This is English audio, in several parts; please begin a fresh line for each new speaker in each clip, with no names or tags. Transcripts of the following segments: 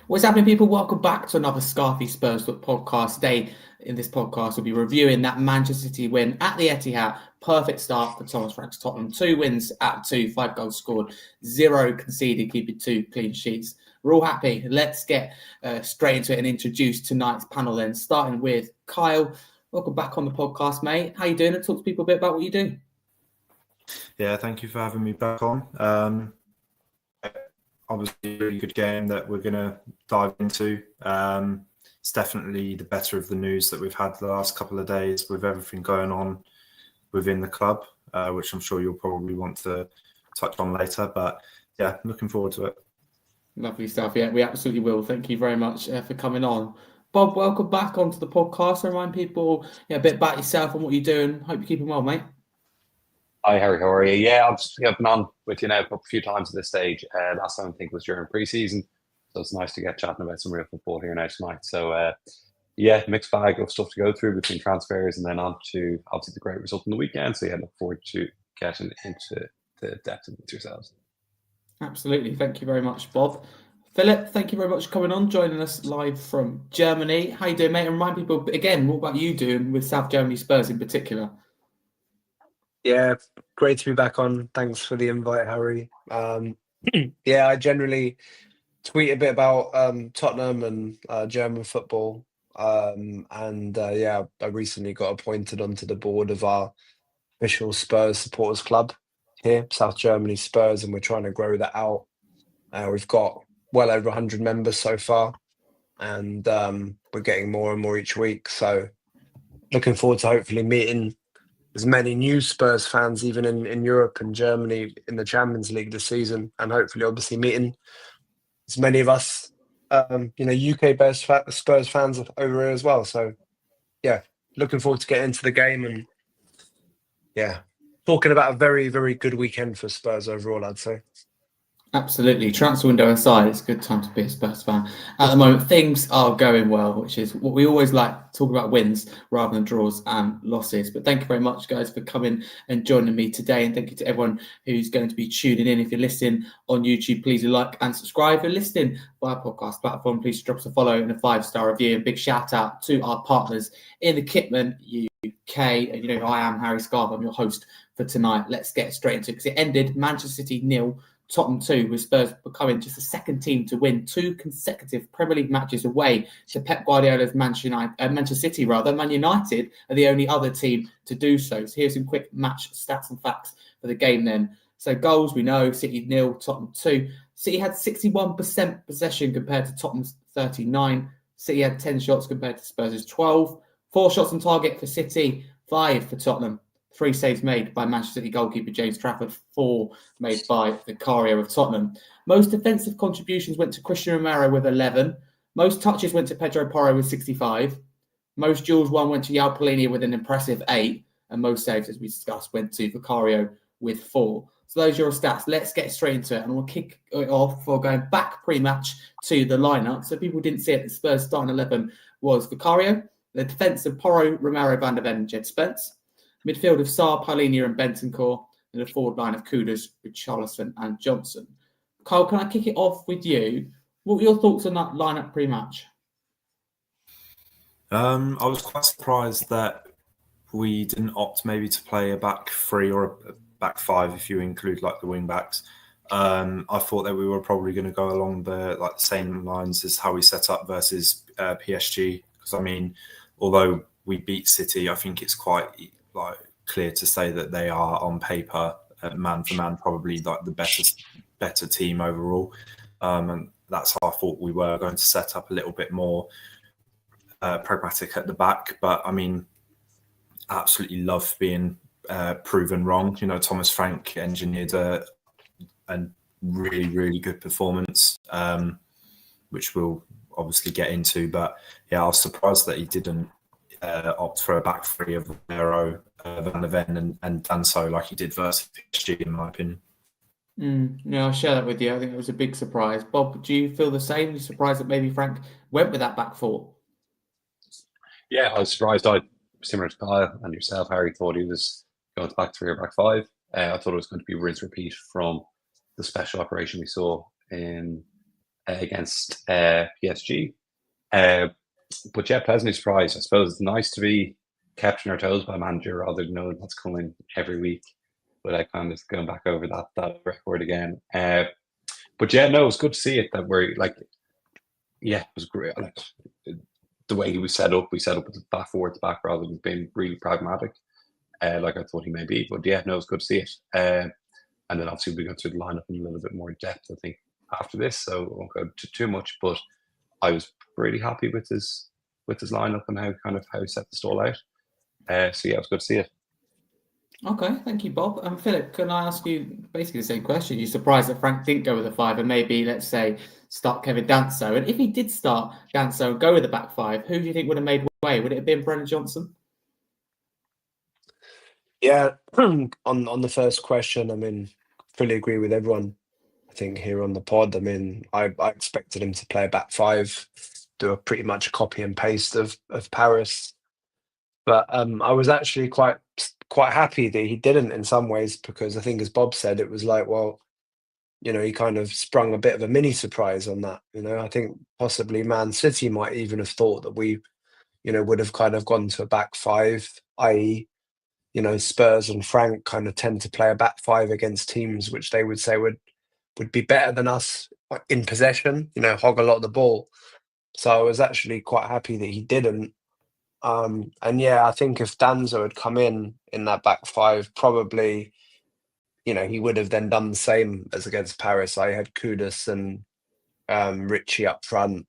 What's happening, people? Welcome back to another Scarfey Spurs Talk Podcast. Today, in this podcast, we'll be reviewing that Manchester City win at the Etihad. Perfect start for Thomas Frank's Tottenham. 2 wins out of 2, 5 goals scored, 0 conceded, keeping 2 clean sheets. We're all happy. Let's get straight into it and introduce tonight's panel then, starting with Kyle. Welcome back on the podcast, mate. How you doing? And talk to people a bit about what you do.
Yeah, thank you for having me back on. Obviously, a really good game that we're going to dive into. It's definitely the better of the news that we've had the last couple of days with everything going on within the club, which I'm sure you'll probably want to touch on later. But yeah, looking forward to it.
Lovely stuff. Yeah, we absolutely will. Thank you very much for coming on. Bob, welcome back onto the podcast. Remind people a bit about yourself and what you're doing. Hope you're keeping well, mate.
Hi, Harry. How are you? Yeah, I've been on with you now a few times at this stage. Last time I think was during pre-season, so it's nice to get chatting about some real football here now tonight. So, mixed bag of stuff to go through between transfers and then on to obviously the great result in the weekend. So, yeah, look forward to getting into the depth of it yourselves.
Absolutely. Thank you very much, Bob. Phillip, thank you very much for coming on, joining us live from Germany. How you doing, mate? And remind people, again, what about you doing with South Germany Spurs in particular?
Yeah, great to be back on. Thanks for the invite, Harry. I generally tweet a bit about Tottenham and German football. I recently got appointed onto the board of our official Spurs supporters club here, South Germany Spurs, and we're trying to grow that out. We've got well over 100 members so far, and we're getting more and more each week. So looking forward to hopefully meeting as many new Spurs fans, even in Europe and Germany in the Champions League this season, and hopefully, obviously, meeting as many of us, UK-based Spurs fans over here as well. So, yeah, looking forward to getting into the game and, talking about a very, very good weekend for Spurs overall, I'd say.
Absolutely. Transfer window aside, it's a good time to be a Spurs fan. At the moment, things are going well, which is what we always like to talk about, wins rather than draws and losses. But thank you very much, guys, for coming and joining me today. And thank you to everyone who's going to be tuning in. If you're listening on YouTube, please like and subscribe. If you're listening via podcast platform, please drop us a follow and a 5-star review. And big shout out to our partners in the Kitman UK. And you know who I am, Harry Scarfe. I'm your host for tonight. Let's get straight into it because it ended Manchester City 0, Tottenham 2, with Spurs becoming just the second team to win 2 consecutive Premier League matches away to Pep Guardiola's Manchester City. Man United are the only other team to do so. So here's some quick match stats and facts for the game then. So goals, we know, City 0, Tottenham 2. City had 61% possession compared to Tottenham's 39. City had 10 shots compared to Spurs' 12. 4 shots on target for City, 5 for Tottenham. 3 saves made by Manchester City goalkeeper James Trafford, 4 made by Vicario of Tottenham. Most defensive contributions went to Christian Romero with 11. Most touches went to Pedro Porro with 65. Most duels won went to João Palhinha with an impressive 8. And most saves, as we discussed, went to Vicario with 4. So those are your stats. Let's get straight into it. And we'll kick it off for going back pre-match to the lineup. So people didn't see it. The Spurs starting 11 was Vicario. The defence of Porro, Romero, Van der Ven and Jed Spence. Midfield of Sarr, Palhinha and Bentancur, and a forward line of Kudus, Richarlison and Johnson. Kyle, can I kick it off with you? What were your thoughts on that lineup pre-match?
I was quite surprised that we didn't opt maybe to play a back 3 or a back 5 if you include like the wing backs. I thought that we were probably going to go along the same lines as how we set up versus PSG. Because I mean, although we beat City, I think it's quite clear to say that they are on paper, man for man, probably the better team overall. And that's how I thought we were going to set up a little bit more pragmatic at the back. But I mean, absolutely love being proven wrong. You know, Thomas Frank engineered a really, really good performance, which we'll obviously get into. But yeah, I was surprised that he didn't opt for a back 3 of Romero, Van der Ven and Danso like he did versus PSG, in my opinion.
Yeah, I'll share that with you. I think it was a big surprise. Bob, do you feel the same? You're surprised that maybe Frank went with that back 4?
Yeah, I was surprised. Similar to Kyle and yourself, Harry, thought he was going to back 3 or back 5. I thought it was going to be a rinse repeat from the special operation we saw in against PSG. But yeah, pleasantly surprised. I suppose it's nice to be kept on our toes by a manager rather than knowing what's coming every week. But I kind of going back over that record again. But yeah, no, it was good to see it that we're like, yeah, it was great. Like, the way he was set up, we set up with the back four at the back rather than being really pragmatic, like I thought he may be. But yeah, no, it was good to see it. And then obviously we go through the lineup in a little bit more depth, I think, after this. So I won't go too much. But I was really happy with his lineup and how he set the stall out. So yeah, it was good to see it.
Okay, thank you, Bob. Philip, can I ask you basically the same question? You surprised that Frank didn't go with a five and maybe, let's say, start Kevin Danso? And if he did start Danso and go with the back five, who do you think would have made way? Would it have been Brennan Johnson?
Yeah, on the first question, I mean, fully agree with everyone. I think here on the pod, I mean, I expected him to play a back five, do a pretty much copy and paste of Paris. But I was actually quite happy that he didn't in some ways, because I think, as Bob said, it was like, well, he kind of sprung a bit of a mini surprise on that. I think possibly Man City might even have thought that we, would have kind of gone to a back five, i.e., Spurs and Frank kind of tend to play a back five against teams which they would say would be better than us in possession, hog a lot of the ball. So I was actually quite happy that he didn't. And yeah, I think if Danzo had come in that back five, probably, he would have then done the same as against Paris. I had Kudus and Richie up front,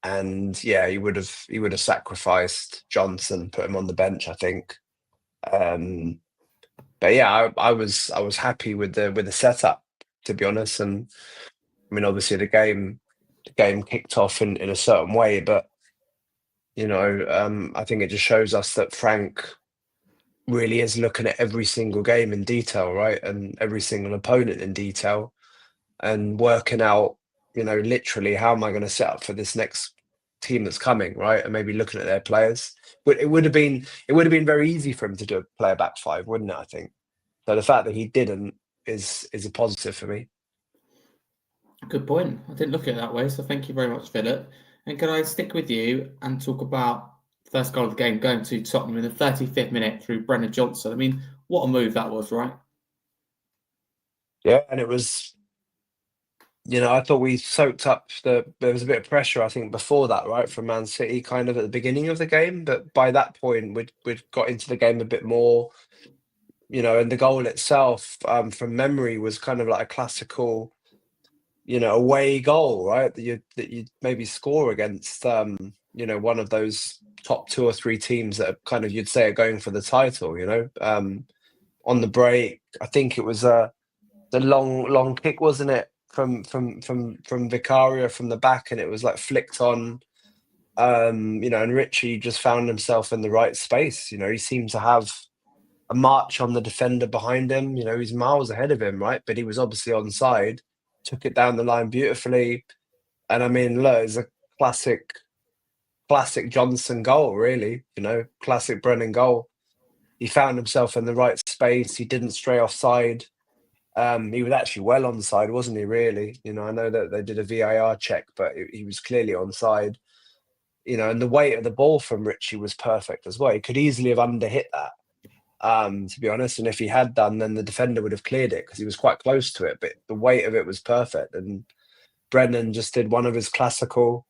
and yeah, he would have sacrificed Johnson, put him on the bench, I think. But yeah, I was happy with the setup, to be honest. And I mean, obviously the game kicked off in a certain way, but I think it just shows us that Frank really is looking at every single game in detail, right? And every single opponent in detail, and working out, literally, how am I going to set up for this next team that's coming, right? And maybe looking at their players. But it would have been very easy for him to play a back five, wouldn't it? I think. So the fact that he didn't is a positive for me.
Good point. I didn't look at it that way, so thank you very much, Philip. And can I stick with you and talk about the first goal of the game going to Tottenham in the 35th minute through Brennan Johnson? I mean, what a move that was, right?
Yeah, and it was, I thought we soaked up there was a bit of pressure, I think, before that, right, from Man City kind of at the beginning of the game. But by that point, we'd got into the game a bit more, and the goal itself, from memory, was kind of like a classical, away goal, right? That you maybe score against, one of those top two or three teams that are kind of, you'd say, are going for the title. On the break, I think it was the long kick, wasn't it, from Vicaria from the back, and it was like flicked on. And Richie just found himself in the right space. He seemed to have a march on the defender behind him. He's miles ahead of him, right? But he was obviously onside. Took it down the line beautifully, and I mean, look, it's a classic Johnson goal, really. Classic Brennan goal. He found himself in the right space. He didn't stray offside. He was actually well onside, wasn't he? Really, I know that they did a VAR check, but he was clearly onside. And the weight of the ball from Richie was perfect as well. He could easily have underhit that. To be honest, and if he had done, then the defender would have cleared it because he was quite close to it. But the weight of it was perfect, and Brennan just did one of his classical,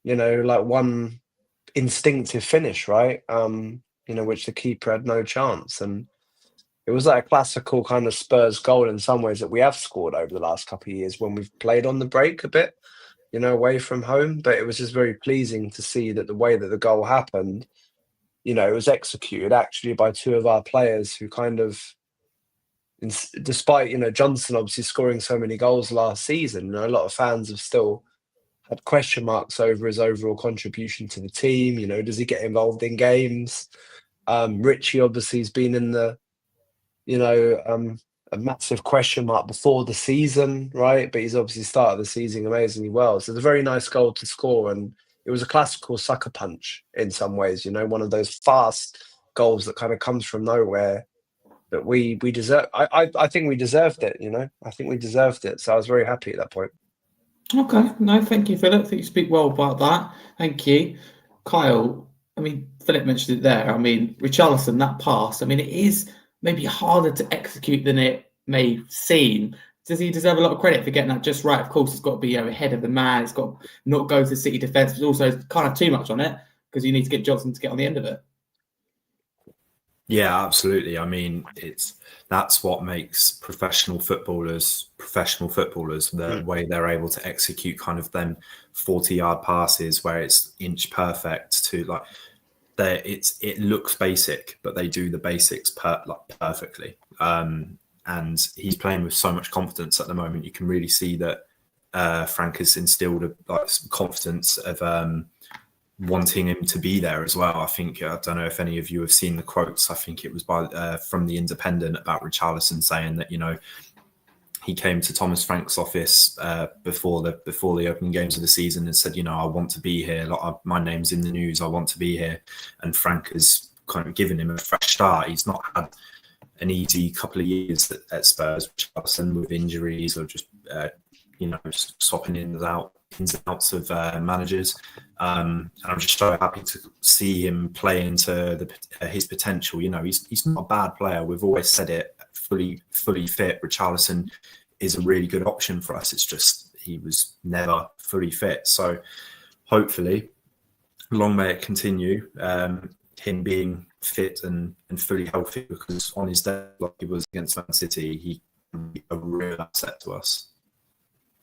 like one instinctive finish, right? Which the keeper had no chance, and it was like a classical kind of Spurs goal in some ways that we have scored over the last couple of years when we've played on the break a bit, away from home. But it was just very pleasing to see that the way that the goal happened. It was executed actually by two of our players who kind of, despite, Johnson obviously scoring so many goals last season, a lot of fans have still had question marks over his overall contribution to the team. Does he get involved in games? Richie obviously has been in the, a massive question mark before the season, right? But he's obviously started the season amazingly well. So it's a very nice goal to score, and it was a classical sucker punch in some ways, one of those fast goals that kind of comes from nowhere that we deserve. I think we deserved it, I think we deserved it. So I was very happy at that point.
Okay, no, thank you, Philip. I think you speak well about that. Thank you. Kyle, I mean, Philip mentioned it there. I mean, Richarlison, that pass, I mean, it is maybe harder to execute than it may seem. Does he deserve a lot of credit for getting that just right? Of course, it's got to be ahead of the man. It's got to not go to City defence, but also kind of too much on it because you need to get Johnson to get on the end of it.
Yeah, absolutely. I mean, that's what makes professional footballers. The way they're able to execute kind of them 40-yard passes where it's inch perfect to like. It looks basic, but they do the basics perfectly. And he's playing with so much confidence at the moment. You can really see that Frank has instilled some confidence of wanting him to be there as well. I think, I don't know if any of you have seen the quotes. I think it was from the Independent about Richarlison saying that, he came to Thomas Frank's office before the opening games of the season and said, I want to be here. My name's in the news. I want to be here. And Frank has kind of given him a fresh start. He's not had an easy couple of years at Spurs, with injuries or just swapping ins and outs of managers. And I'm just so happy to see him play into his potential. He's not a bad player. We've always said it. Fully fit, Richarlison is a really good option for us. It's just he was never fully fit. So hopefully, long may it continue. Him being fit and fully healthy, because on his day, like he was against Man City, he can be a real asset to us.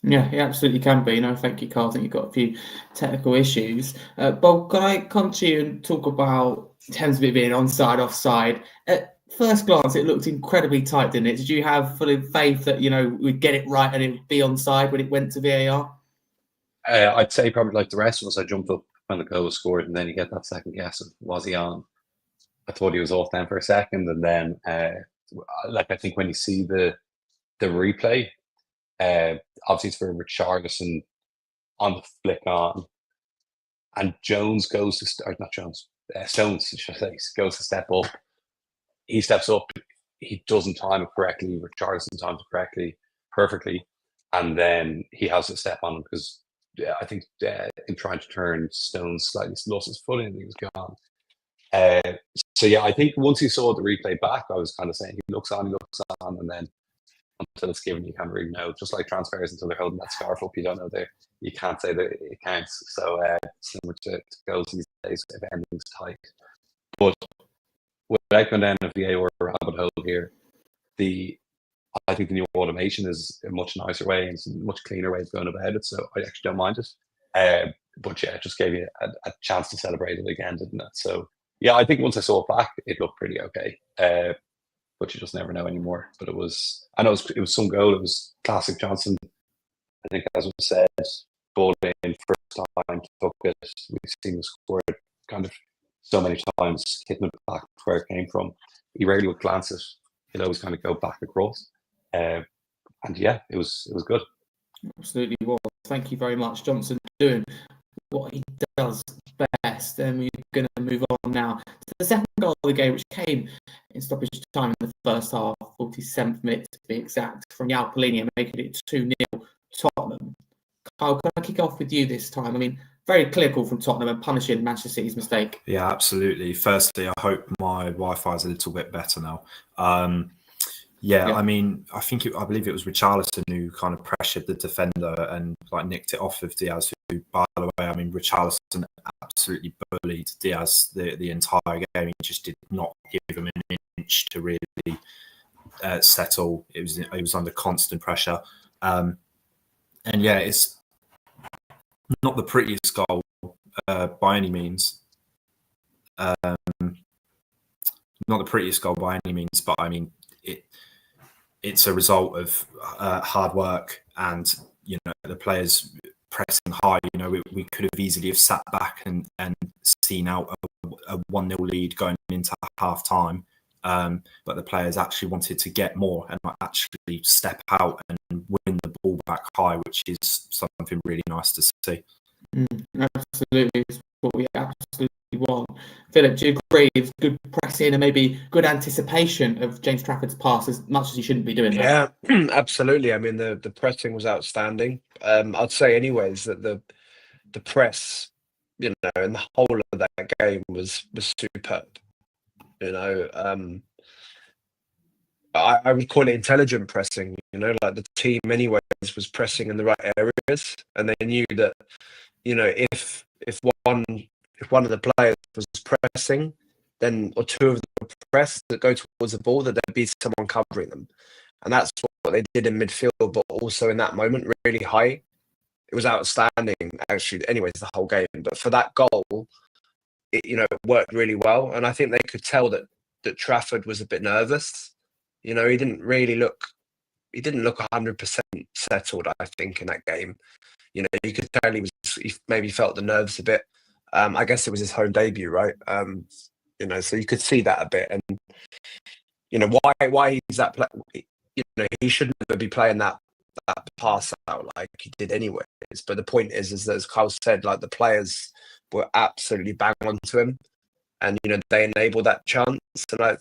Yeah, he absolutely can be. Thank you, Carl. I think you've got a few technical issues. Bob, can I come to you and talk about in terms of it being onside, offside? At first glance, it looked incredibly tight, didn't it? Did you have full faith that we'd get it right and it would be onside when it went to VAR?
I'd say probably like the rest of us. I jumped up when the goal was scored, and then you get that second guess of was he on? I thought he was off then for a second, and then I think when you see the replay. Obviously, it's for Richarlison on the flick on, and Jones goes to start. Not Jones, Stones, should I say, goes to step up. He steps up. He doesn't time it correctly. Richarlison times it perfectly, and then he has to step on him because I think in trying to turn, Stones slightly lost his footing and he was gone. So yeah, I think once he saw the replay back, I was kind of saying he looks on, and then until it's given, you can't really know. Just like transfers, until they're holding that scarf up, you don't know you can't say that it counts. So similar to goals these days, if anything's tight. But without going down a VAR rabbit hole here, I think the new automation is a much nicer way and a much cleaner way of going about it. So I actually don't mind it. But yeah, it just gave you a chance to celebrate it again, didn't it? So yeah, I think once I saw it back, it looked pretty okay. But you just never know anymore. But it was some goal. It was classic Johnson. I think, as was said, ball in first time, took it. We've seen him score it kind of so many times, hitting it back where it came from. He rarely would glance it. He'd always kind of go back across. And yeah, it was good.
Absolutely was. Thank you very much, Johnson, doing what he does best. And we're going to move on now to the second goal of the game, which came in stoppage time in the first half, 47th minute to be exact, from João Palhinha, making it 2-0 Tottenham. Kyle, can I kick off with you this time? I mean, very clear call from Tottenham and punishing Manchester City's mistake.
Yeah, absolutely. Firstly, I hope my Wi-Fi is a little bit better now. Yeah, I mean, I believe it was Richarlison who kind of pressured the defender and nicked it off of Diaz, who, by the way, I mean, Richarlison absolutely bullied Diaz the entire game. He just did not give him an inch to really settle. He was under constant pressure. And yeah, it's not the prettiest goal by any means. Not the prettiest goal by any means, but I mean, it's a result of hard work and the players pressing high. We could have easily have sat back and seen out a 1-0 lead going into half time, but the players actually wanted to get more and actually step out and win the ball back high, which is something really nice to see.
Absolutely, it's what we absolutely want. Phillip, do you agree? It's good pressing and maybe good anticipation of James Trafford's pass, as much as he shouldn't be doing that.
Yeah, absolutely. I mean, the pressing was outstanding. I'd say, anyways, that the press, in the whole of that game was superb. I would call it intelligent pressing. Like the team, anyways, was pressing in the right areas, and they knew that, if one of the players was pressing, then or two of them were pressed that go towards the ball, that there'd be someone covering them, and that's what they did in midfield, but also in that moment, really high. It was outstanding, actually. Anyways, the whole game, but for that goal, it worked really well, and I think they could tell that Trafford was a bit nervous. He didn't look 100% settled, I think, in that game. You could tell he maybe felt the nerves a bit. I guess it was his home debut, right? So you could see that a bit, and why he's that play. He shouldn't be playing that pass out like he did anyways. But the point is that, as Kyle said, like, the players were absolutely bang on to him, and they enabled that chance. And I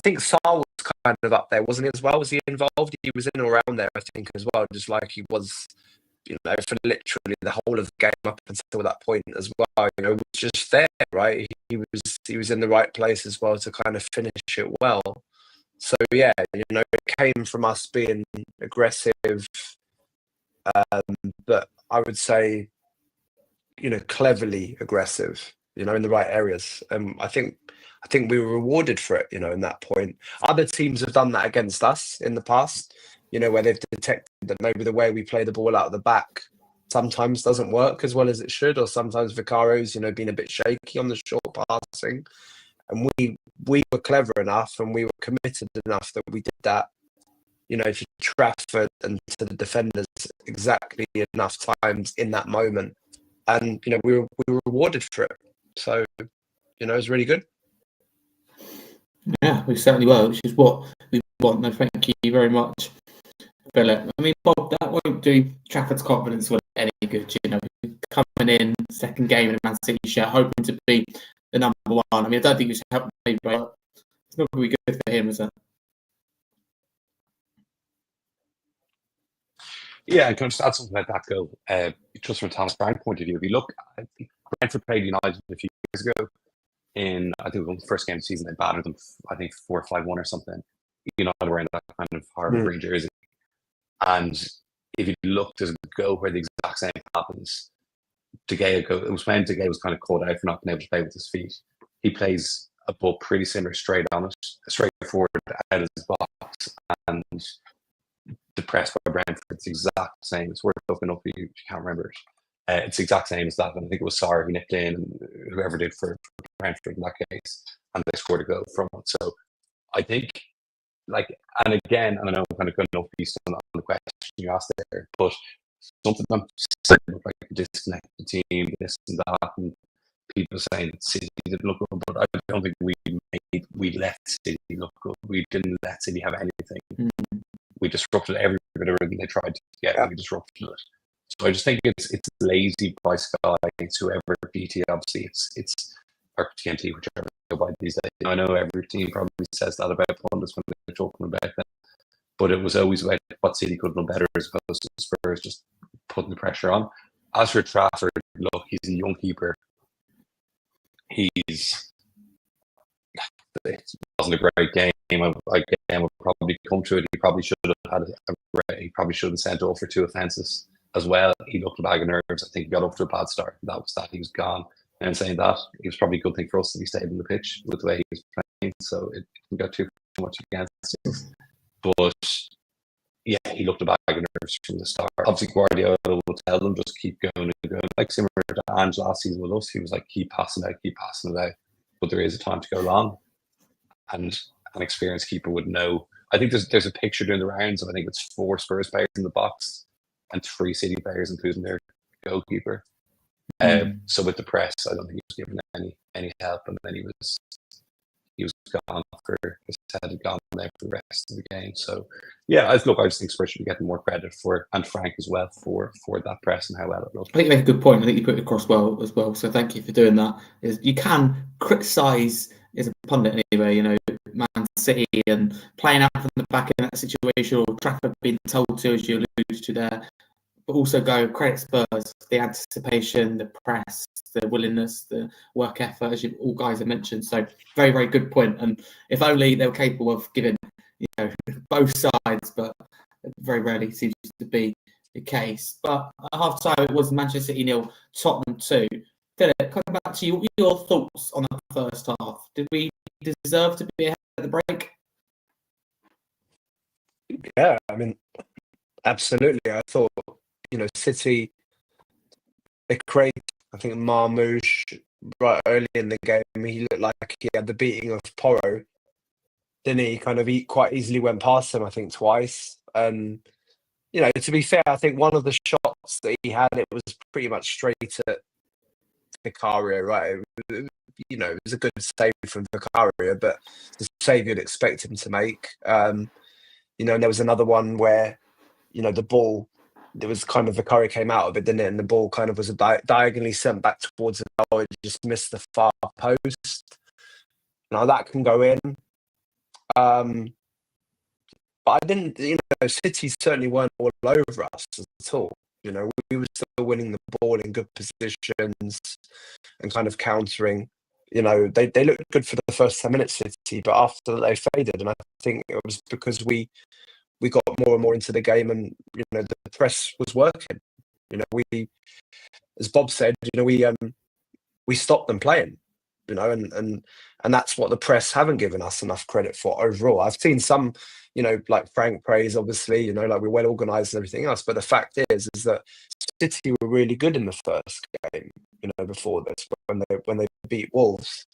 think Saar was kind of up there, wasn't he, as well? Was he involved? He was in and around there, I think, as well, just like he was, for literally the whole of the game up until that point as well. Was just there, right? He was in the right place as well to kind of finish it well. So yeah, it came from us being aggressive, but I would say, cleverly aggressive, in the right areas. I think we were rewarded for it, in that point. Other teams have done that against us in the past, where they've detected that maybe the way we play the ball out of the back sometimes doesn't work as well as it should, or sometimes Vicaro's, been a bit shaky on the short passing. And we were clever enough, and we were committed enough that we did that, to Trafford and to the defenders exactly enough times in that moment. And, we were rewarded for it. So, it was really good.
Yeah, we certainly were, which is what we want. No, thank you very much, Phillip. I mean, Bob, that won't do Trafford's confidence any good. Coming in second game in a Man City shirt, hoping to be the number one. I mean, I don't think it's helped me, but it's not going to be good for him, is it?
Yeah, and can I just add something about that goal? Just from a Thomas Frank point of view, if you look, Brentford played United a few years ago. I think it was the first game of the season, they battered them, I think 4-5-1 or something. United were in that kind of horrible green jersey. And if you look, there's a goal where the exact same happens. It was when De Gea was kind of caught out for not being able to play with his feet. He plays a ball pretty similar straight forward out of his box, and the press by Brentford, it's the exact same. It's worth looking up if you can't remember it. It's the exact same as that. And I think it was Sarr who nipped in, and whoever did for Brentford in that case, and they scored a goal from it. So I think, and again, and I know I'm kind of going off piece on the question you asked there, but something I'm saying, like, disconnect the team, this and that, and people saying that City didn't look good, but I don't think we let City look good. We didn't let City have anything. We disrupted every bit of everything they tried to get. We disrupted it. So I just think it's lazy by Sky, it's whoever BT. Obviously, it's or TNT, whichever they go by these days. I know every team probably says that about pundits when they're talking about them, but it was always about what City could have done better, as opposed to Spurs just putting the pressure on. As for Trafford, look, he's a young keeper. It wasn't a great game. Again, we'll probably come to it. He probably should have sent off for 2 offences as well. He looked a bag of nerves. I think he got off to a bad start. That was that. He was gone. And saying that, it was probably a good thing for us that he stayed on the pitch with the way he was playing. So it didn't go too much against him. But yeah, he looked a bag of nerves from the start. Obviously, Guardiola will tell them just keep going and going. Like similar to Ange last season with us, he was like, keep passing it out. But there is a time to go long. And an experienced keeper would know. I think there's a picture doing the rounds of, I think it's 4 Spurs players in the box and 3 City players, including their goalkeeper. So with the press, I don't think he was given any help, and then he was gone for his head had gone there for the rest of the game. So yeah, I just think Spurs should be getting more credit for, and Frank as well, for that press and how well it looked.
I think you make a good point. I think you put it across well as well. So thank you for doing that. You can criticise as a pundit anyway, you know, Man City and playing out from the back in that situation, or Trafford being told to, as you alluded to there, but also go credit Spurs, the anticipation, the press, the willingness, the work effort, as you all guys have mentioned. So very, very good point. And if only they were capable of giving, you know, both sides, but very rarely seems to be the case. But at half time, it was Manchester City 0, Tottenham 2. Philip, coming back to you, what are your thoughts on the first half? Did we deserve to be ahead at the break?
Yeah, I mean, absolutely. I thought, you know, City, they created, I think, Marmoush right early in the game. He looked like he had the beating of Porro. Then he kind of quite easily went past him, I think, twice. And, you know, to be fair, I think one of the shots that he had, it was pretty much straight at Vicario, right? You know, it was a good save from Vicario, but the save you'd expect him to make. You know, and there was another one where, you know, the ball, there was kind of Vicario came out of it, didn't it? And the ball kind of was diagonally sent back towards the goal. It just missed the far post. Now that can go in. But I didn't, you know, City certainly weren't all over us at all. You know, we were still winning the ball in good positions and kind of countering. You know, they looked good for the first 10 minutes, City, but after that they faded. And I think it was because we got more and more into the game, and, you know, the press was working. You know, we, as Bob said, you know, we stopped them playing. You know, and that's what the press haven't given us enough credit for overall. I've seen some, you know, like Frank praise, obviously, you know, like we're well organised and everything else. But the fact is that City were really good in the first game, you know, before this, when they beat Wolves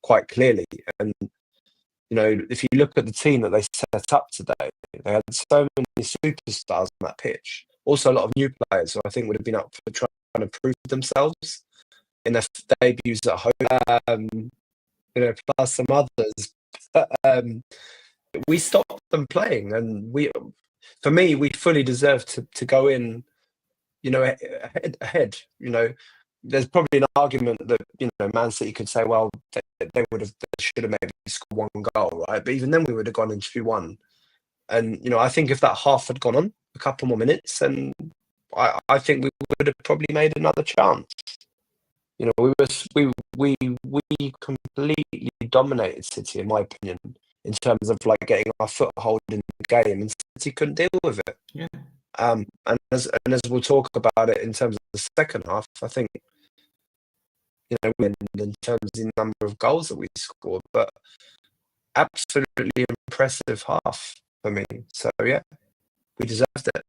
quite clearly. And, you know, if you look at the team that they set up today, they had so many superstars on that pitch. Also a lot of new players who I think would have been up for trying to prove themselves in their debuts at home, you know, plus some others. But, we stopped them playing, and for me, we fully deserve to go in, you know, ahead. You know, there's probably an argument that, you know, Man City could say, well, they should have maybe scored one goal, right? But even then, we would have gone in 2-1. And, you know, I think if that half had gone on a couple more minutes, then I think we would have probably made another chance. You know, we completely dominated City, in my opinion, in terms of like getting our foothold in the game, and City couldn't deal with it.
Yeah.
And as we'll talk about it in terms of the second half, I think, you know, in terms of the number of goals that we scored, but absolutely impressive half for me. So yeah, we deserved it.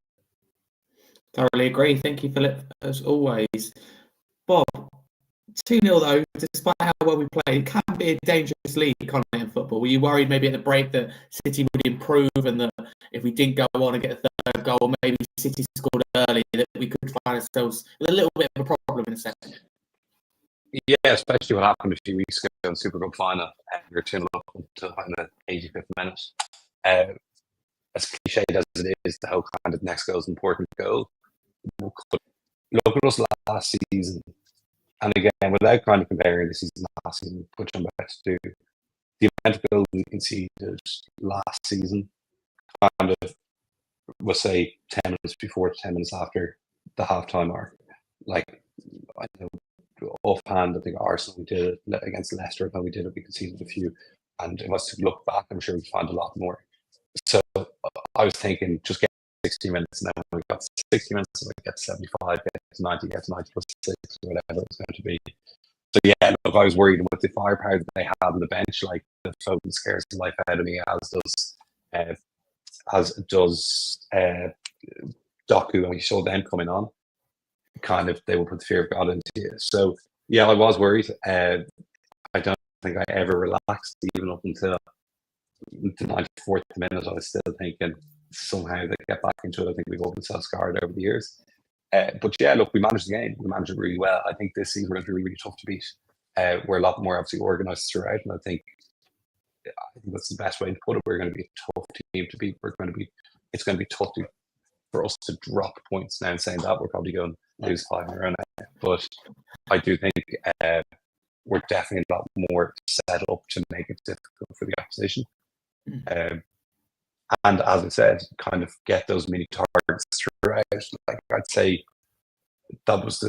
Thoroughly agree. Thank you, Philip, as always. Bob, 2-0 though, despite how well we played, it can be a dangerous league, can't it, in football? Were you worried maybe at the break that City would improve, and that if we didn't go on and get a third goal, or maybe City scored early, that we could find ourselves with a little bit of a problem in a second?
Yeah, especially what happened a few weeks ago in the Super Cup final. We were 2-0 up until the 85th minute. As cliched as it is, the whole kind of next goal is an important goal. Look at us last season. And again, without kind of comparing the season last season, which I'm about to do, the amount of goals we conceded last season, kind of, we'll say 10 minutes before, 10 minutes after the halftime mark. Like, I know offhand, I think Arsenal, we did it against Leicester, how we did it, we conceded a few. And if I was to look back, I'm sure we'd find a lot more. So I was thinking, just get 60 minutes, and then we got 60 minutes, and we get 75, get to 90, get to 90 plus 6, or whatever it was going to be. So yeah, look, I was worried with the firepower that they had on the bench, like the Foden scares the life out of me, as does Doku, and we saw them coming on. Kind of, they will put the fear of God into you. So yeah, I was worried. I don't think I ever relaxed, even up until the 94th minute. I was still thinking somehow they get back into it. I think we've opened ourselves scarred over the years. But yeah, look, we managed the game. We managed it really well. I think this season we're going to be really tough to beat. We're a lot more obviously organised throughout, and I think I think that's the best way to put it. We're going to be a tough team to beat. It's going to be tough for us to drop points now. And saying that, we're probably going to lose 5 in a row now. But I do think we're definitely a lot more set up to make it difficult for the opposition. And as I said, kind of get those mini targets throughout. Like I'd say that was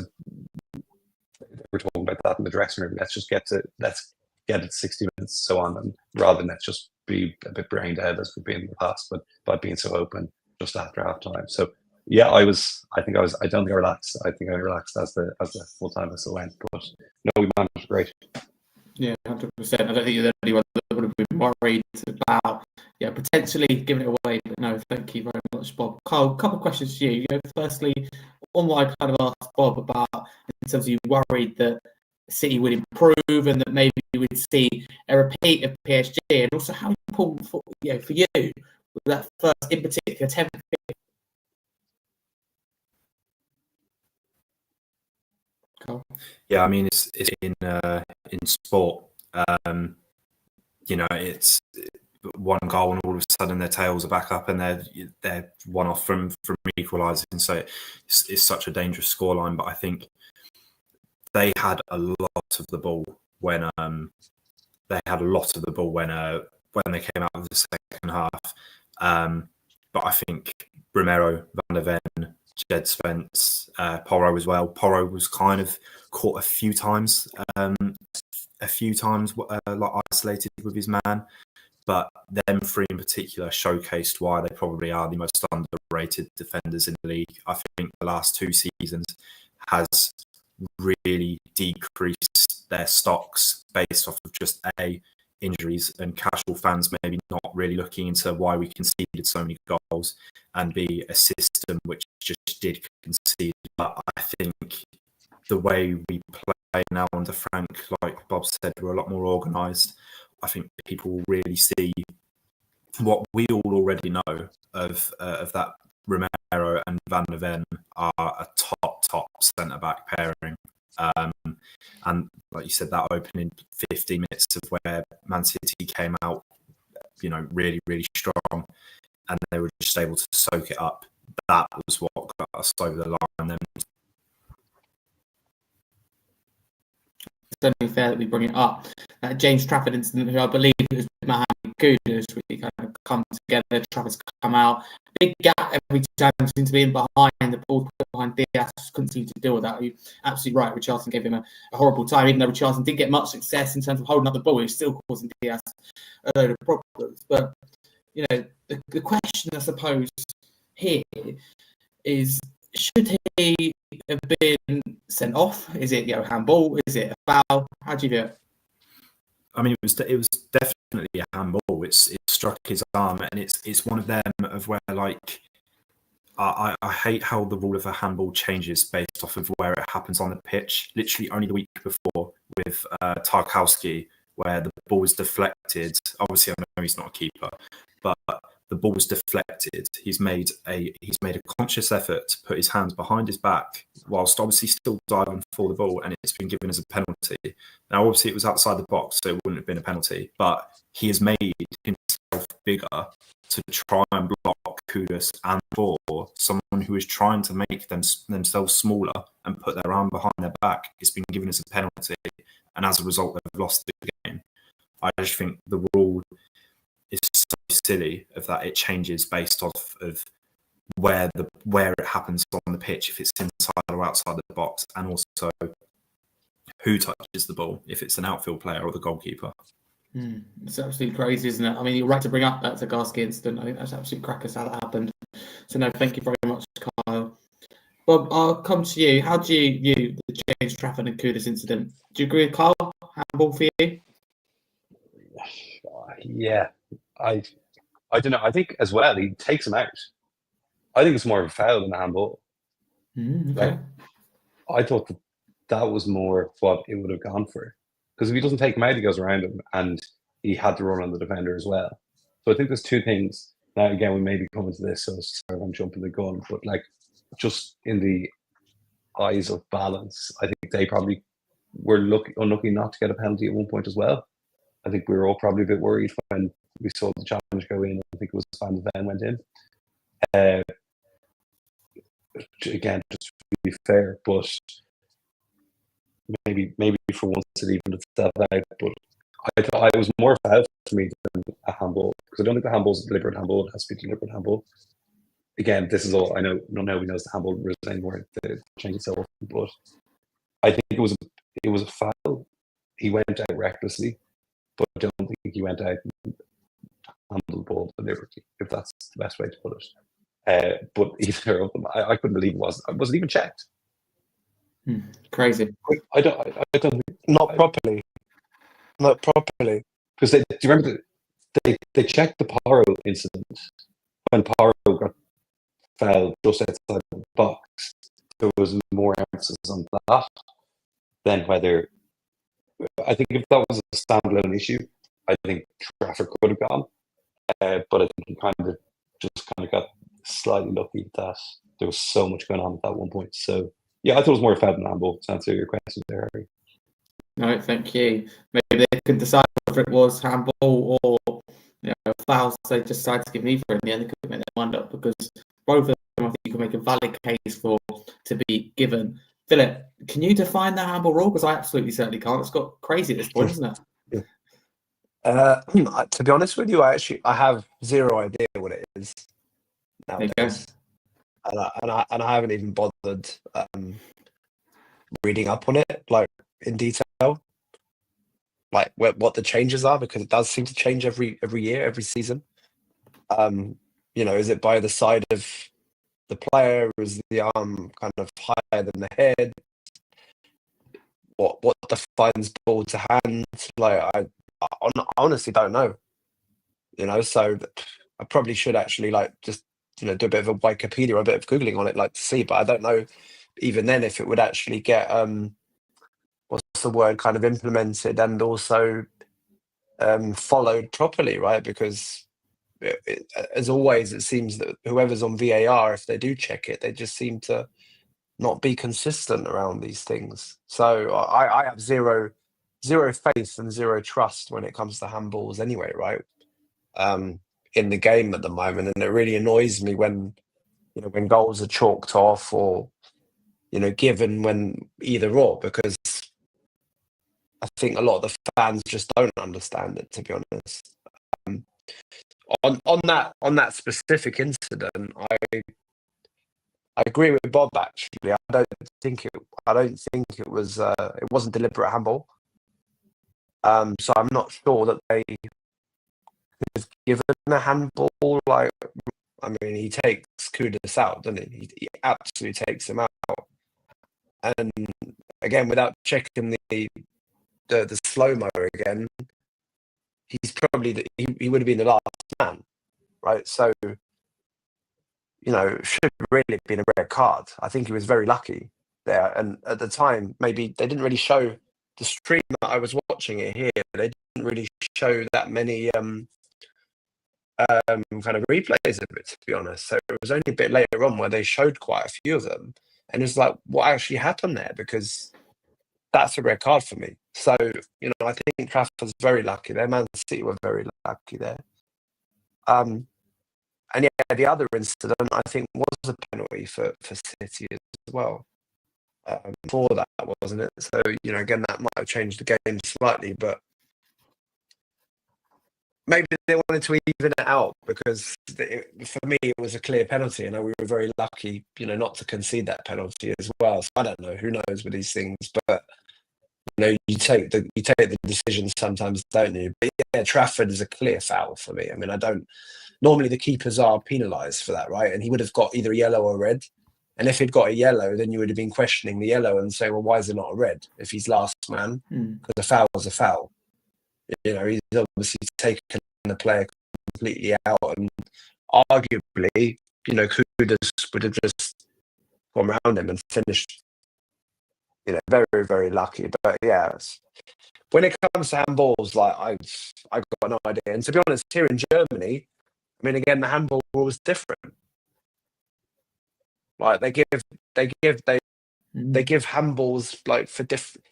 we're talking about that in the dressing room. Let's get it 60 minutes, so on, and rather than let's just be a bit brain dead as we've been in the past, but by being so open just after half time. So yeah, I don't think I relaxed. I think I relaxed as the full time whistle went. But no, we managed great.
Yeah, 100%. I don't think there's anyone that would have been worried about potentially giving it away. But no, thank you very much, Bob. Kyle, a couple of questions to you. Firstly, on what I kind of asked Bob about in terms of you worried that City would improve and that maybe you would see a repeat of PSG, and also how important for you with that first, in particular, 10th.
Yeah, I mean it's in sport. It's one goal and all of a sudden their tails are back up and they're one off from equalising. So it's such a dangerous scoreline. But I think they had a lot of the ball when they came out of the second half. But I think Romero, Van der Ven, Jed Spence, Porro as well. Porro was kind of caught a few times like isolated with his man. But them three in particular showcased why they probably are the most underrated defenders in the league. I think the last 2 seasons has really decreased their stocks based off of just injuries and casual fans maybe not really looking into why we conceded so many goals, and B, a system which just did concede. But I think the way we play now under Frank, like Bob said, we're a lot more organised. I think people will really see what we all already know of that Romero and Van der Ven are a top centre-back pairing. And like you said, that opening 15 minutes of where Man City came out, really, really strong, and they were just able to soak it up. That was what got us over the line. Then
it's only fair that we bring it up. James Trafford incident, who I believe was Mohamed Kudus, we kind of come together. Trafford's come out. Big gap every time, seems to be in behind the ball, behind Diaz. Couldn't seem to deal with that. You're absolutely right. Richarlison gave him a horrible time, even though Richarlison didn't get much success in terms of holding up the ball. He was still causing Diaz a load of problems. But the question, I suppose, here is: should he have been sent off? Is it handball? Is it a foul? How do you do it?
I mean, it was definitely a handball. It struck his arm, and it's one of them of where I hate how the rule of a handball changes based off of where it happens on the pitch. Literally only the week before with Tarkowski, where the ball was deflected. Obviously, I know he's not a keeper, but the ball was deflected. He's made a conscious effort to put his hands behind his back whilst obviously still diving for the ball, and it's been given as a penalty. Now, obviously, it was outside the box, so it wouldn't have been a penalty, but he has made himself bigger to try and block Kudus and for someone who is trying to make themselves smaller and put their arm behind their back. It's been given as a penalty, and as a result, they've lost the game. I just think the rule is so silly of that it changes based off of where it happens on the pitch, if it's inside or outside the box, and also who touches the ball, if it's an outfield player or the goalkeeper.
It's absolutely crazy, isn't it? I mean, you're right to bring up that Zagorski incident. I think that's absolutely crackers how that happened. So no, thank you very much, Kyle. Bob, I'll come to you. How do you view the James Trafford and Kudus incident? Do you agree with Kyle? Handball for you?
Yeah, I don't know. I think as well he takes him out. I think it's more of a foul than a handball.
Okay.
I thought that was more what it would have gone for, because if he doesn't take him out, he goes around him, and he had to run on the defender as well. So I think there's two things. Now again, we may be coming to this, so sorry if I'm jumping the gun, but just in the eyes of balance, I think they probably were unlucky not to get a penalty at one point as well. I think we were all probably a bit worried when we saw the challenge go in. I think it was Van de Ven went in. Again, just to be fair, but maybe for once it evened itself out. But I thought it was more foul for me than a handball, because I don't think the handball is a deliberate handball. It has to be a deliberate handball. Again, this is all I know. Not nobody knows the handball rules anymore. They change it so often, but I think it was a foul. He went out recklessly, but I don't think he went out and handled the ball deliberately, if that's the best way to put it. But either of them, I couldn't believe it wasn't even checked.
Crazy.
I don't think,
Not properly.
because do you remember they checked the Paro incident when Paro got fouled just outside the box. There was more emphasis on that than whether. I think if that was a standalone issue, I think Trafford could have gone. But I think he kind of got slightly lucky that there was so much going on at that one point. So yeah, I thought it was more a foul than handball, to answer your question there, Harry.
No, thank you. Maybe they could decide whether it was handball or fouls. They just decided to give neither in the end. They couldn't make their mind up, because both of them, I think you can make a valid case for to be given. Phillip, can you define the handball rule? Because I absolutely certainly can't. It's got crazy at this point, isn't it?
To be honest with you, I have zero idea what it is nowadays, and I haven't even bothered reading up on it like in detail, like what the changes are, because it does seem to change every year, every season. Is it by the side of the player? Is the arm kind of higher than the head? What defines ball to hand? Like I honestly don't know. So I probably should actually just do a bit of a Wikipedia or a bit of Googling on it, to see. But I don't know even then if it would actually get what's the word, kind of implemented and also followed properly, right? Because as always, it seems that whoever's on VAR, if they do check it, they just seem to not be consistent around these things. So I have zero faith and zero trust when it comes to handballs anyway, right? In the game at the moment, and it really annoys me when goals are chalked off or given when either or, because I think a lot of the fans just don't understand it, to be honest. On that specific incident, I agree with Bob. Actually, I don't think it was it wasn't deliberate handball. So I'm not sure that they was given a handball. He takes Kudus out, doesn't he? He absolutely takes him out. And again, without checking the slow-mo again, he's probably he would have been the last man, right? So, should really have been a red card. I think he was very lucky there. And at the time, maybe they didn't really show the stream that I was watching it here. They didn't really show that many kind of replays of it, to be honest. So it was only a bit later on where they showed quite a few of them. And it's like, what actually happened there? Because that's a red card for me. So, I think Trafford's very lucky there. Man City were very lucky there. And yeah, the other incident, I think, was a penalty for City as well. For that, wasn't it? So, again, that might have changed the game slightly, maybe they wanted to even it out, because for me, it was a clear penalty, and we were very lucky, not to concede that penalty as well. So I don't know, who knows with these things, but you take the decision sometimes, don't you? But yeah, Trafford is a clear foul for me. I don't. Normally, the keepers are penalised for that, right? And he would have got either yellow or red. And if he'd got a yellow, then you would have been questioning the yellow and saying, well, why is it not a red if he's last man? Because a foul is a foul. He's obviously taken the player completely out, and arguably, Kudus would have just gone around him and finished. Very, very lucky. But yeah, when it comes to handballs, I got no idea. And to be honest, here in Germany, again, the handball rule was different. Like they give handballs for different.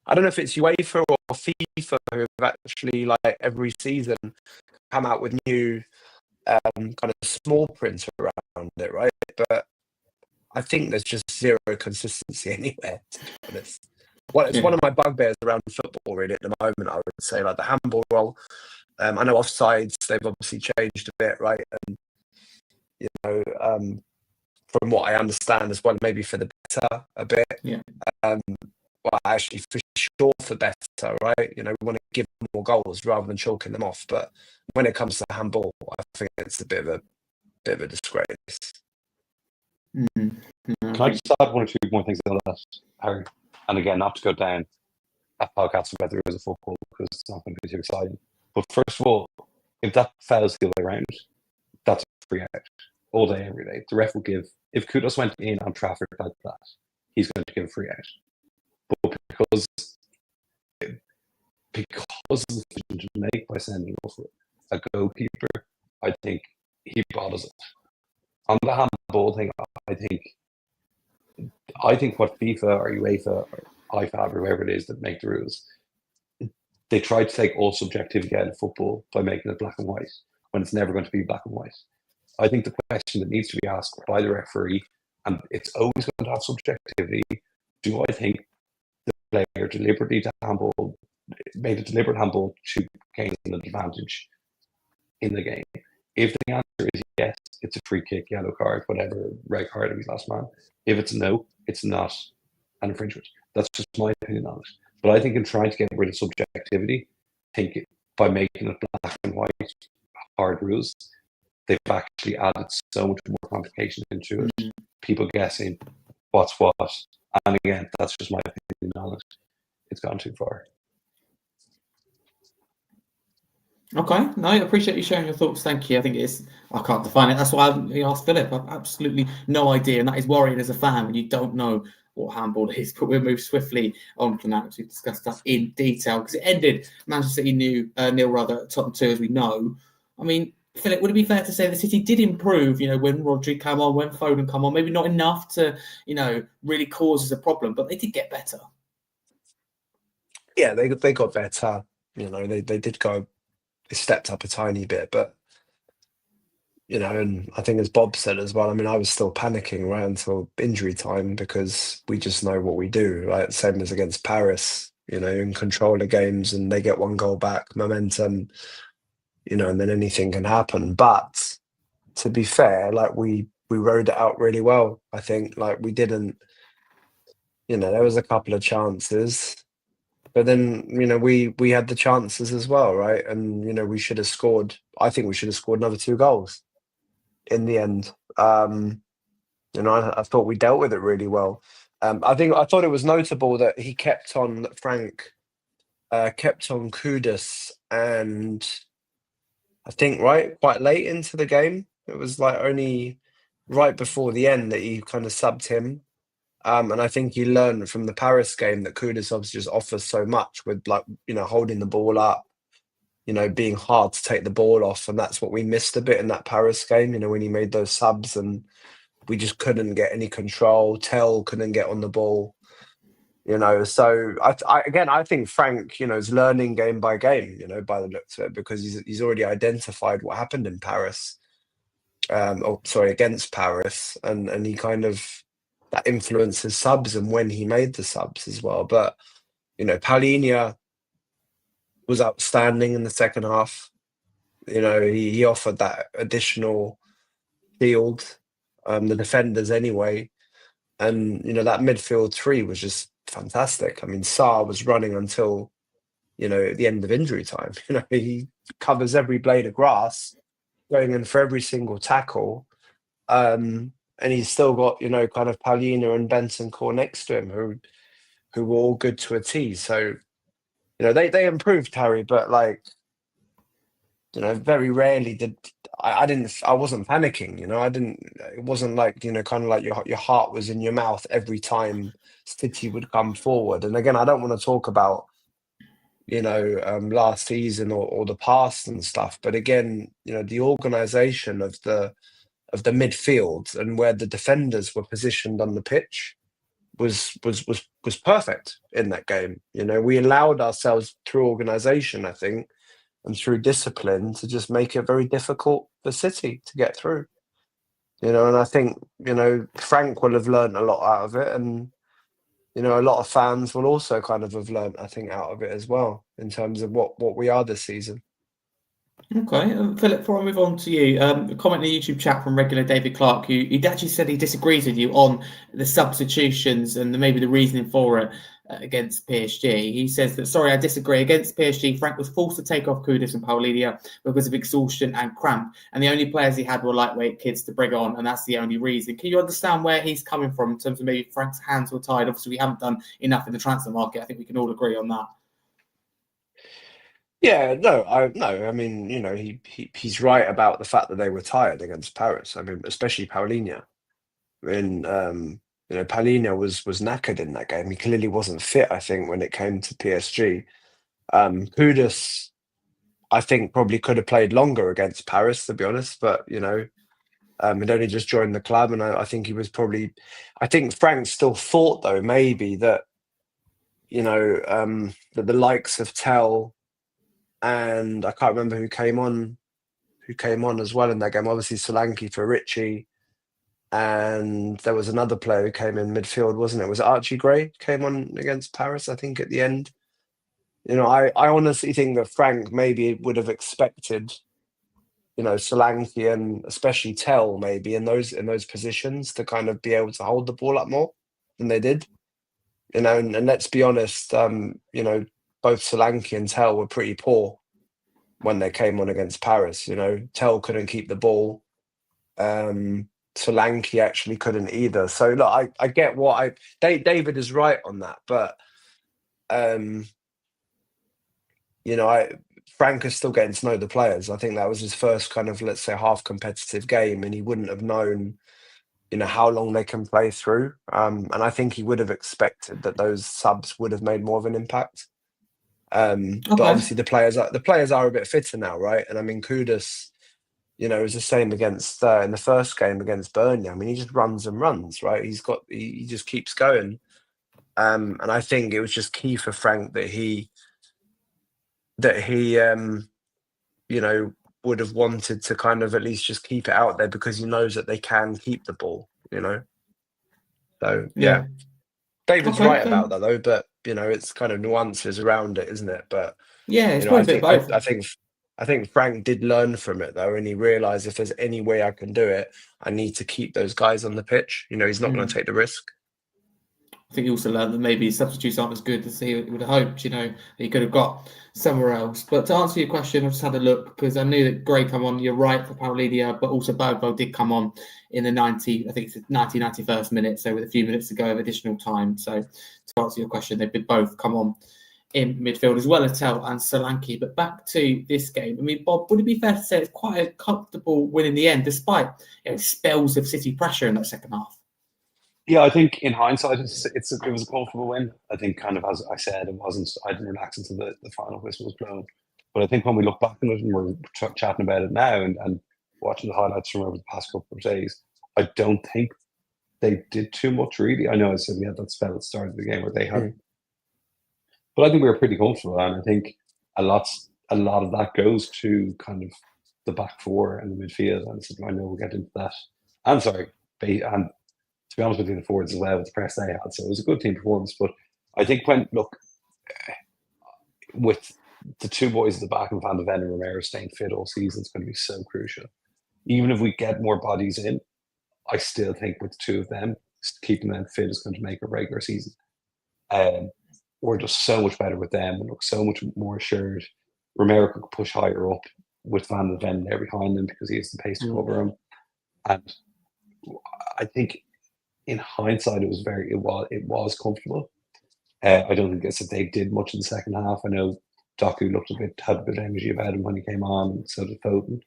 I don't know if it's UEFA or FIFA who have actually, like, every season come out with new kind of small print around it, right? But I think there's just zero consistency anywhere, to be honest. Well, it's one of my bugbears around football, really, at the moment, I would say. Like the handball role, I know offsides, they've obviously changed a bit, right? And, you know, from what I understand as well, maybe for the better a bit.
Yeah.
Well, actually, for sure, for better, right? You know, we want to give them more goals rather than chalking them off. But when it comes to handball, I think it's a bit of a disgrace.
Can I just add one or two more things on that, Harry? And again, not to go down a podcast about the rules of football because it's not going to be too exciting. But first of all, if that fouls the other way around, that's a free out all day, every day. The ref will give. If Kudos went in on Trafford like that, he's going to give a free out. But because of the decision to make by sending off a goalkeeper, I think he bothers it. On the handball thing, I think what FIFA or UEFA or IFAB or whoever it is that make the rules, they try to take all subjectivity out of football by making it black and white when it's never going to be black and white. I think the question that needs to be asked by the referee, and it's always going to have subjectivity, do I think the player deliberately made a deliberate handball to gain an advantage in the game? If the answer is yes, it's a free kick, yellow card, whatever, red card if he's last man. If it's no, it's not an infringement. That's just my opinion on it. But I think in trying to get rid of subjectivity, by making it black and white, hard rules, they've actually added so much more complication into it. People guessing what's what. And again, that's just my opinion on it. It's gone too far.
Okay, no, I appreciate you sharing your thoughts. Thank you. I think I can't define it. That's why I asked Philip. I've absolutely no idea, and that is worrying as a fan when you don't know what handball is. But we'll move swiftly on from that to discuss that in detail because it ended Manchester City nil at Tottenham 2, as we know. I mean, Philip, would it be fair to say the City did improve, when Rodri came on, when Foden come on, maybe not enough to, really cause a problem, but they did get better.
Yeah, they got better. They did go. They stepped up a tiny bit, but and I think as Bob said as well, I mean, I was still panicking right until injury time because we just know what we do, right? Same as against Paris, in control the games and they get one goal back, momentum, and then anything can happen. But to be fair, like we rode it out really well. I think we didn't, there was a couple of chances. But then, we had the chances as well, right? And, we should have scored. I think we should have scored another 2 goals in the end. I thought we dealt with it really well. I thought it was notable that he kept on Frank, kept on Kudus, and I think quite late into the game. It was only right before the end that he kind of subbed him. And I think he learned from the Paris game that Kudus obviously just offers so much with holding the ball up, being hard to take the ball off. And that's what we missed a bit in that Paris game, when he made those subs and we just couldn't get any control. Tell couldn't get on the ball, So I think Frank, is learning game by game, by the looks of it, because he's already identified what happened in Paris, against Paris. And he kind of, that influences subs and when he made the subs as well. But, Palhinha was outstanding in the second half. He offered that additional field, the defenders anyway. And, that midfield 3 was just fantastic. I mean, Sarr was running until, at the end of injury time. He covers every blade of grass, going in for every single tackle. And he's still got, kind of Palhinha and Bentancur next to him who were all good to a T. So, they improved, Harry, but very rarely did I wasn't panicking, it wasn't kind of like your heart was in your mouth every time City would come forward. And again, I don't want to talk about, last season or the past and stuff, but again, the organisation of the midfield and where the defenders were positioned on the pitch was perfect in that game. You know, we allowed ourselves through organisation, I think, and through discipline to just make it very difficult for City to get through. You know, and I think, you know, Frank will have learned a lot out of it, and you know, a lot of fans will also kind of have learned, I think, out of it as well in terms of what we are this season.
Okay, Philip, before I move on to you, a comment in the YouTube chat from regular David Clark, who he actually said he disagrees with you on the substitutions and maybe the reasoning for it against PSG. He says that, sorry, I disagree. Against PSG, Frank was forced to take off Kudus and Paulinho because of exhaustion and cramp, and the only players he had were lightweight kids to bring on, and that's the only reason. Can you understand where he's coming from in terms of maybe Frank's hands were tied? Obviously, we haven't done enough in the transfer market. I think we can all agree on that.
Yeah, no. I mean, you know, he's right about the fact that they were tired against Paris. I mean, especially Paulinho. And you know, Paulinho was knackered in that game. He clearly wasn't fit, I think, when it came to PSG. Kudus, I think, probably could have played longer against Paris, to be honest. But you know, he'd only just joined the club, and I think he was probably. I think Frank still thought, though, maybe that, you know, that the likes of Tell, and I can't remember who came on as well in that game. Obviously, Solanke for Richie, and there was another player who came in midfield, wasn't it? Was it Archie Gray came on against Paris, I think, at the end? You know, I honestly think that Frank maybe would have expected, you know, Solanke and especially Tell maybe in those positions to kind of be able to hold the ball up more than they did. You know, and let's be honest, you know, both Solanke and Tell were pretty poor when they came on against Paris. You know, Tell couldn't keep the ball. Solanke actually couldn't either. So look, I get David is right on that, but you know, Frank is still getting to know the players. I think that was his first kind of, let's say, half competitive game, and he wouldn't have known, you know, how long they can play through. And I think he would have expected that those subs would have made more of an impact. But obviously the players are a bit fitter now, right? And I mean, Kudus, you know, it was the same against in the first game against Burnley. I mean, he just runs and runs, right? He just keeps going. And I think it was just key for Frank that he you know, would have wanted to kind of at least just keep it out there because he knows that they can keep the ball, you know. So yeah. David's right about that though, but you know, it's kind of nuances around it, isn't it? But
yeah, it's
you know, I think Frank did learn from it though, and he realised if there's any way I can do it, I need to keep those guys on the pitch. You know, he's not going to take the risk.
I think he also learned that maybe substitutes aren't as good as he would have hoped, you know, that he could have got somewhere else. But to answer your question, I just had a look because I knew that Gray come on, you're right, for Paulinho, but also Bobo did come on in the 91st minute, so with a few minutes to go of additional time. So to answer your question, they did both come on in midfield as well as Tell and Solanke. But back to this game, I mean, Bob, would it be fair to say it's quite a comfortable win in the end, despite, you know, spells of City pressure in that second half?
Yeah, I think in hindsight, it was a comfortable win. I think, kind of as I said, I didn't relax until the final whistle was blown. But I think when we look back on it and we're chatting about it now and watching the highlights from over the past couple of days, I don't think they did too much really. I know I said we had that spell at the start of the game where they had, but I think we were pretty comfortable, and I think a lot of that goes to kind of the back four and the midfield. And I know we'll get into that. I'm sorry, and to be honest with you, the forwards as well with the press they had. So it was a good team performance. But I think with the two boys at the back and Van de Ven and Romero staying fit all season, it's going to be so crucial. Even if we get more bodies in, I still think with the two of them, keeping them fit is going to make a regular season. We're just so much better with them and look so much more assured. Romero could push higher up with Van de Ven there behind him because he has the pace to cover him. And I think in hindsight, it was comfortable. I don't think they did much in the second half. I know Doku had a bit of energy about him when he came on, and so did Foden.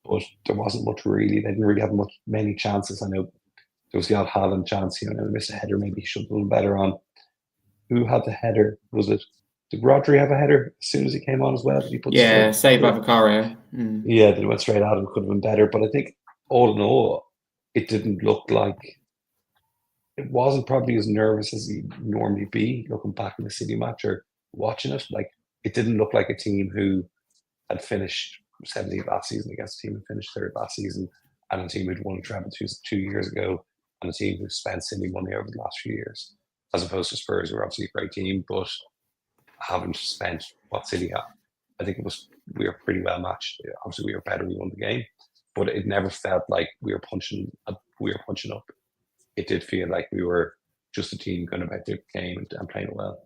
But there wasn't much really. They didn't really have many chances. I know there was the odd Haaland chance. You know, missed a header. Maybe he should have done better on. Who had the header? Did Rodri have a header as soon as he came on as well? Did he put
saved by Vicario.
Yeah, that went straight at him. Could have been better. But I think all in all, it didn't look like it wasn't probably as nervous as he'd normally be looking back in the City match or watching it. Like, it didn't look like a team who had finished 17th last season against a team who finished third last season, and a team who'd won a treble 2 years ago, and a team who spent silly money over the last few years, as opposed to Spurs, who are obviously a great team, but haven't spent what City have. I think we were pretty well matched. Obviously, we were better. We won the game, but it never felt like we were punching up. It did feel like we were just a team going about the game and playing it well.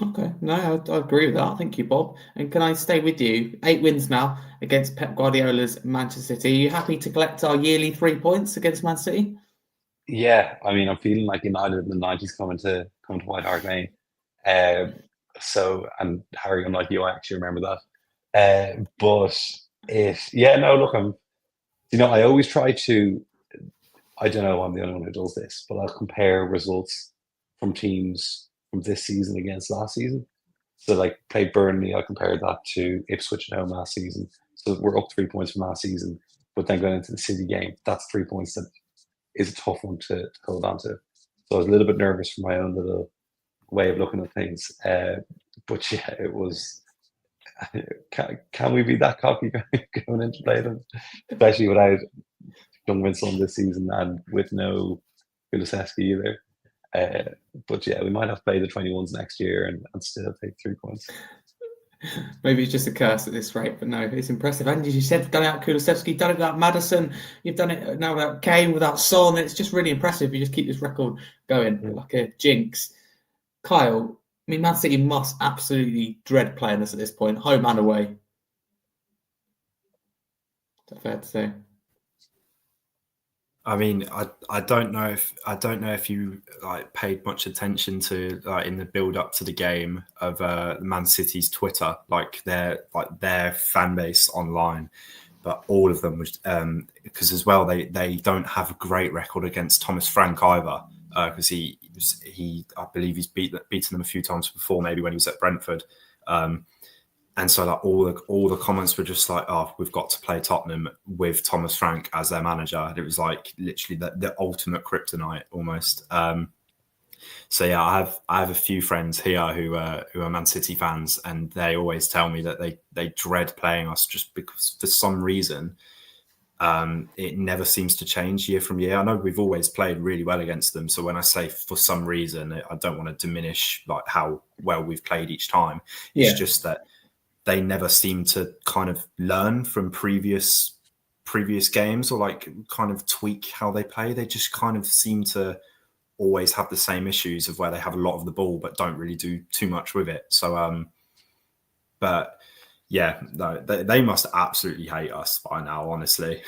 Okay, no, I agree with that. Thank you, Bob. And can I stay with you? 8 wins now against Pep Guardiola's Manchester City. Are you happy to collect our yearly 3 points against Man City?
Yeah, I mean, I'm feeling like United in the '90s coming to White Hart Lane. And Harry, unlike you, I actually remember that. I always try to. I don't know, I'm the only one who does this, but I'll compare results from teams from this season against last season. So, like, played Burnley, I compared that to Ipswich at home last season. So we're up 3 points from last season, but then going into the City game, that's 3 points that is a tough one to hold on to. So I was a little bit nervous for my own little way of looking at things. But yeah, it was. Can we be that cocky going into play them, especially without Young Winston this season and with no Kulusevski either? But yeah, we might have to play the 21s next year and still take 3 points.
Maybe it's just a curse at this rate, but no, it's impressive. And as you said, done it without Kulusevski, done it without Maddison, you've done it now without Kane, without Son. It's just really impressive. You just keep this record going like a jinx. Kyle, I mean, Man City must absolutely dread playing us at this point, home and away. Is that fair to say?
I mean, I don't know if you like paid much attention to in the build up to the game of Man City's Twitter, like their fan base online, but all of them was because as well they don't have a great record against Thomas Frank either, because he I believe he's beaten them a few times before, maybe when he was at Brentford. And so like all the comments were just like, oh, we've got to play Tottenham with Thomas Frank as their manager. And it was like literally the ultimate kryptonite almost. So yeah, I have a few friends here who are Man City fans, and they always tell me that they dread playing us just because for some reason it never seems to change year from year. I know we've always played really well against them. So when I say for some reason, I don't want to diminish like how well we've played each time. It's just that they never seem to kind of learn from previous games or like kind of tweak how they play. They just kind of seem to always have the same issues of where they have a lot of the ball but don't really do too much with it. So, but yeah, no, they must absolutely hate us by now, honestly.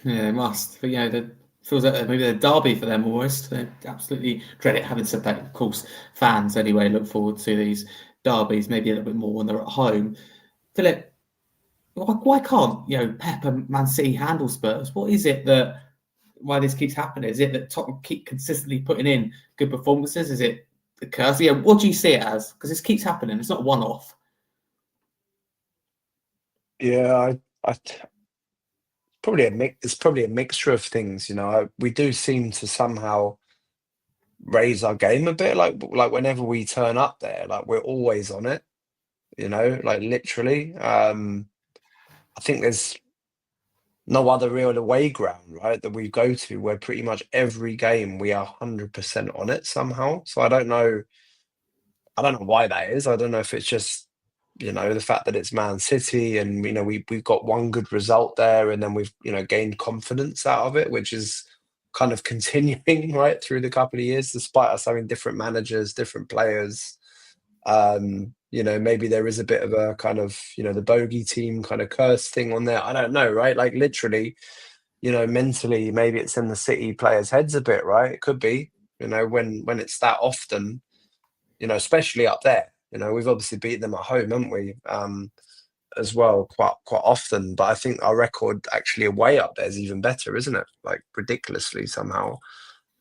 Yeah, they must. But yeah, it feels like maybe a derby for them almost. They absolutely dread it. Having said that, of course, fans anyway look forward to these derbies maybe a little bit more when they're at home. Phillip, why can't Pep and Man City handle Spurs? What is it why this keeps happening? Is it that Tottenham keep consistently putting in good performances? Is it the curse? Yeah, what do you see it as? Because this keeps happening. It's not a one-off.
Yeah, it's probably a mixture of things. We do seem to somehow raise our game a bit. Like whenever we turn up there, like we're always on it. Like literally. I think there's no other real away ground, right, that we go to where pretty much every game we are 100% on it somehow. So I don't know why that is. I don't know if it's just the fact that it's Man City and we've got one good result there and then we've gained confidence out of it, which is kind of continuing right through the couple of years despite us having different managers, different players. Maybe there is a bit of a kind of the bogey team kind of curse thing on there. I don't know, right? Like literally mentally maybe it's in the City players' heads a bit, right? It could be when it's that often, especially up there. We've obviously beaten them at home, haven't we? As well, quite often. But I think our record actually away up there is even better, isn't it? Like ridiculously somehow.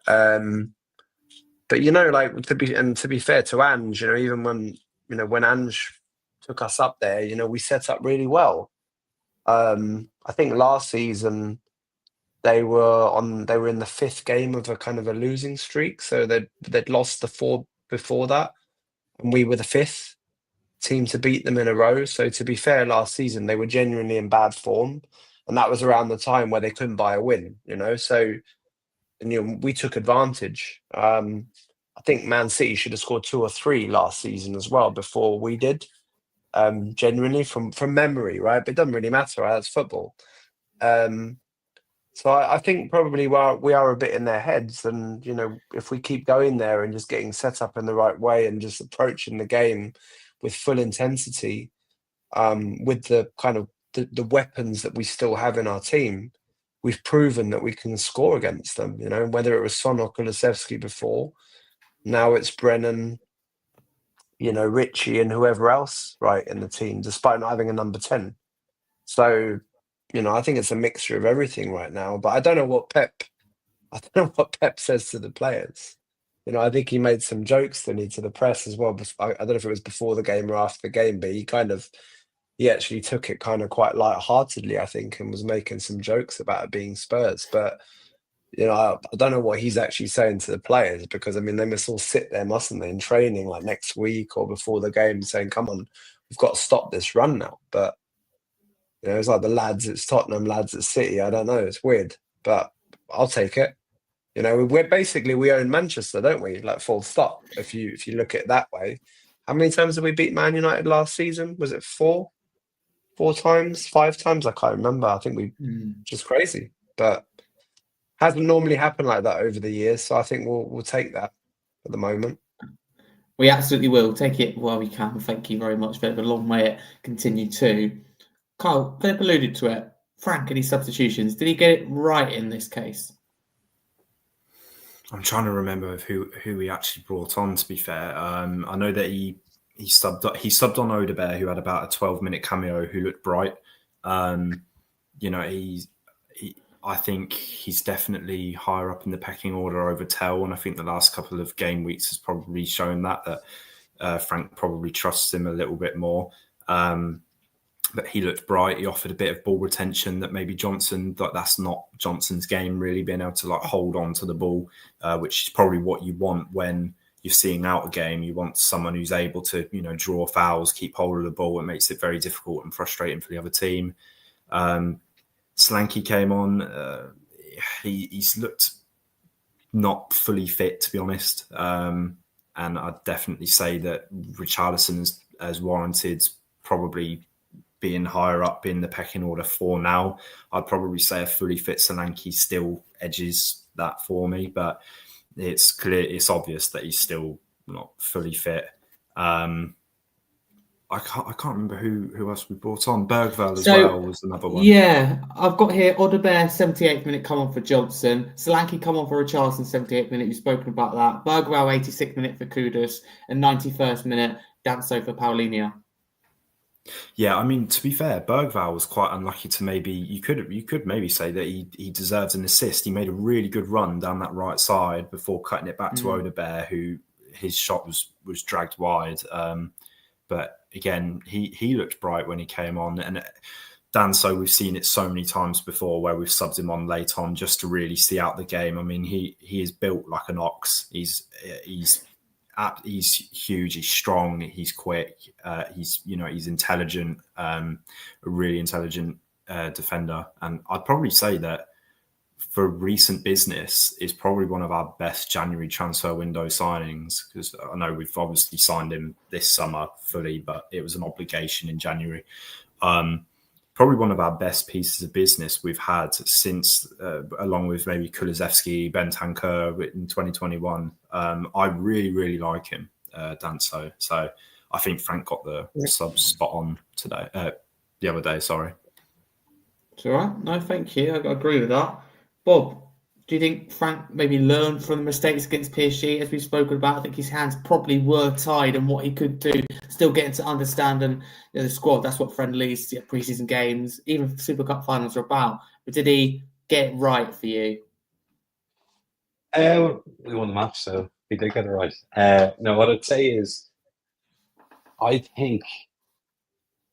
But like to be fair to Ange, even when Ange took us up there, we set up really well. I think last season, they were in the fifth game of a kind of a losing streak. So they'd lost the four before that, and we were the fifth team to beat them in a row. So to be fair, last season they were genuinely in bad form, and that was around the time where they couldn't buy a win. So we took advantage. I think Man City should have scored 2 or 3 last season as well before we did. Genuinely from memory, right? But it doesn't really matter, right? That's football. So I think probably we are a bit in their heads, and if we keep going there and just getting set up in the right way and just approaching the game with full intensity, with the kind of the weapons that we still have in our team, we've proven that we can score against them. Whether it was Son or Kulusevski before, now it's Brennan, Richie and whoever else, right, in the team, despite not having a number 10. So, I think it's a mixture of everything right now. But I don't know what Pep says to the players. I think he made some jokes to the press as well. I don't know if it was before the game or after the game, but he actually took it kind of quite lightheartedly, I think, and was making some jokes about it being Spurs. But I don't know what he's actually saying to the players, because they must all sit there, mustn't they, in training like next week or before the game, saying, "Come on, we've got to stop this run now." But it's like the lads at Tottenham, lads at City. I don't know. It's weird, but I'll take it. We own Manchester, don't we? Like, full stop. If you look at it that way, how many times did we beat Man United last season? Was it 4 times, 5 times? I can't remember. I think we just crazy, but hasn't normally happened like that over the years. So I think we'll take that at the moment.
We absolutely will take it while we can. Thank you very much, Philip. A long way it continued too. Carl, Philip alluded to it. Frank, any substitutions? Did he get it right in this case?
I'm trying to remember who he actually brought on, to be fair. I know that he subbed on Odebear, who had about a 12-minute cameo, who looked bright. I think he's definitely higher up in the pecking order over Tell, and I think the last couple of game weeks has probably shown that Frank probably trusts him a little bit more. But he looked bright. He offered a bit of ball retention that maybe Johnson, that's not Johnson's game, really, being able to hold on to the ball, which is probably what you want when you're seeing out a game. You want someone who's able to, draw fouls, keep hold of the ball. It makes it very difficult and frustrating for the other team. Slanky came on. He's looked not fully fit, to be honest. And I'd definitely say that Richarlison has warranted probably being higher up in the pecking order for now. I'd probably say a fully fit Solanke still edges that for me, but it's obvious that he's still not fully fit. I can't remember who else we brought on. Bergvall as well was another one.
Yeah, I've got here Odebear, 78th minute come on for Johnson. Solanke come on for Richarlison, 78th minute. You've spoken about that. Bergvall, 86th minute for Kudus, and 91st minute Danso for Paulinho.
Yeah, to be fair, Bergvall was quite unlucky to maybe you could maybe say that he deserves an assist. He made a really good run down that right side before cutting it back to Odebear, who his shot was dragged wide. But again, he looked bright when he came on. And Danso, we've seen it so many times before where we've subbed him on late on just to really see out the game. He is built like an ox. He's huge, he's strong, he's quick, he's intelligent, a really intelligent defender. And I'd probably say that for recent business is probably one of our best January transfer window signings, because I know we've obviously signed him this summer fully, but it was an obligation in January. Probably one of our best pieces of business we've had since, along with maybe Kulusevski, Bentancur in 2021. I really, really like him, Danso. So I think Frank got the sub spot on today, the other day, sorry.
It's all right. No, thank you. I agree with that. Bob, do you think Frank maybe learned from the mistakes against PSG, as we've spoken about? I think his hands probably were tied and what he could do, still getting to understand and the squad. That's what friendlies, preseason games, even Super Cup finals are about. But did he get it right for you?
We won the match, so he did get it right. No, what I'd say is, I think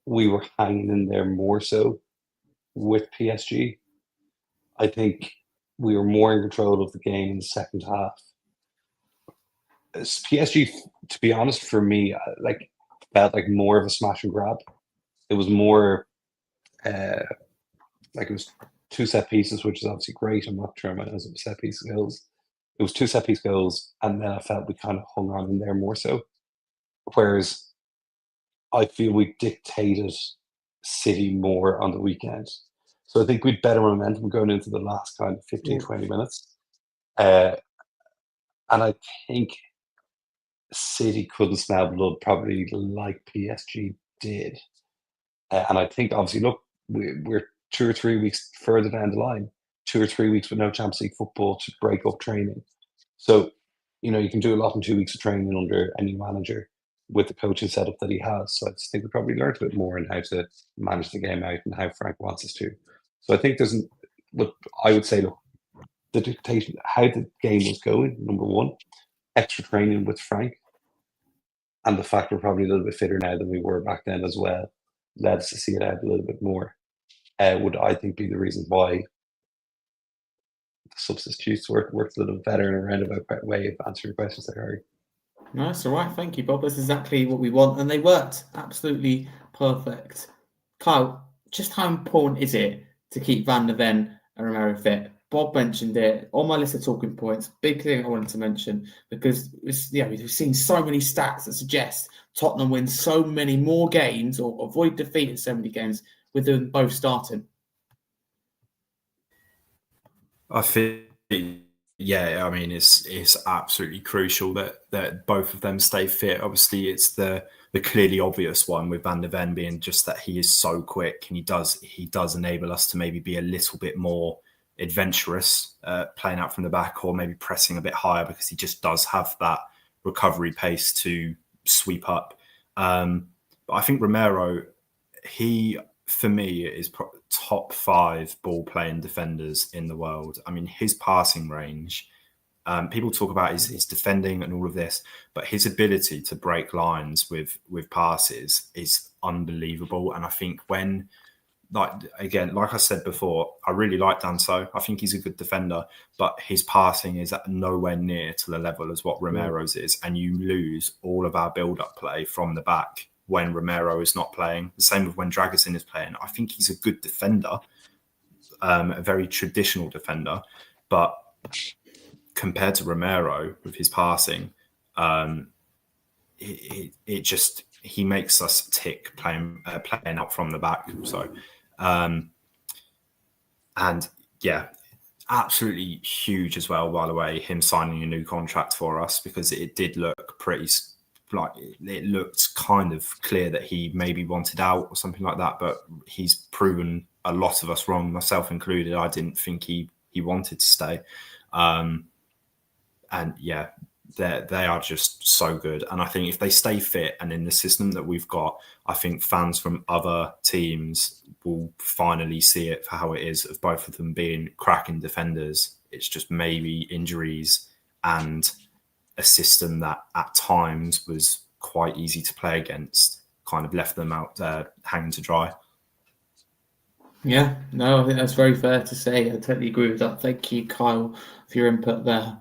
we were hanging in there more so with PSG. I think we were more in control of the game in the second half. PSG, to be honest, for me, felt like more of a smash and grab. It was more it was 2 set pieces, which is obviously great. I'm not sure it was set piece goals. It was 2 set piece goals, and then I felt we kind of hung on in there more so. Whereas I feel we dictated City more on the weekend. So I think we'd better momentum going into the last kind of 15, 20 minutes. And I think City couldn't smell blood probably like PSG did. And I think, obviously, look, we're 2 or 3 weeks further down the line, 2 or 3 weeks with no Champions League football to break up training. So, you can do a lot in 2 weeks of training under any manager with the coaching setup that he has. So I just think we probably learned a bit more in how to manage the game out and how Frank wants us to. So I think I would say, the dictation, how the game was going, number one, extra training with Frank, and the fact we're probably a little bit fitter now than we were back then as well, led us to see it out a little bit more, would, I think, be the reason why the substitutes worked a little better in a roundabout way of answering your questions there, Harry.
No, that's all right. Thank you, Bob. That's exactly what we want. And they worked absolutely perfect. Kyle, just how important is it to keep Van der Ven and Romero fit? Bob mentioned it on my list of talking points. Big thing I wanted to mention, because we've seen so many stats that suggest Tottenham win so many more games or avoid defeat in so many games with them both starting.
I think, I mean, it's absolutely crucial that both of them stay fit. Obviously, it's the clearly obvious one with Van der Ven being just that he is so quick, and he does enable us to maybe be a little bit more adventurous, playing out from the back, or maybe pressing a bit higher, because he just does have that recovery pace to sweep up. But I think Romero, for me, is top 5 ball-playing defenders in the world. I mean, his passing range, people talk about his defending and all of this, but his ability to break lines with passes is unbelievable. And I think when, like I said before, I really like Danso. I think he's a good defender, but his passing is at nowhere near to the level as what Romero's is. And you lose all of our build-up play from the back when Romero is not playing. The same with when Dragusin is playing. I think he's a good defender, a very traditional defender, but compared to Romero with his passing, he makes us tick playing out from the back. So, absolutely huge as well, by the way, him signing a new contract for us, because it did look pretty, like, it looked kind of clear that he maybe wanted out or something like that, but he's proven a lot of us wrong, myself included. I didn't think he wanted to stay. They are just so good. And I think if they stay fit and in the system that we've got, I think fans from other teams will finally see it for how it is, of both of them being cracking defenders. It's just maybe injuries and a system that at times was quite easy to play against kind of left them out there hanging to dry.
Yeah, no, I think that's very fair to say. I totally agree with that. Thank you, Kyle, for your input there.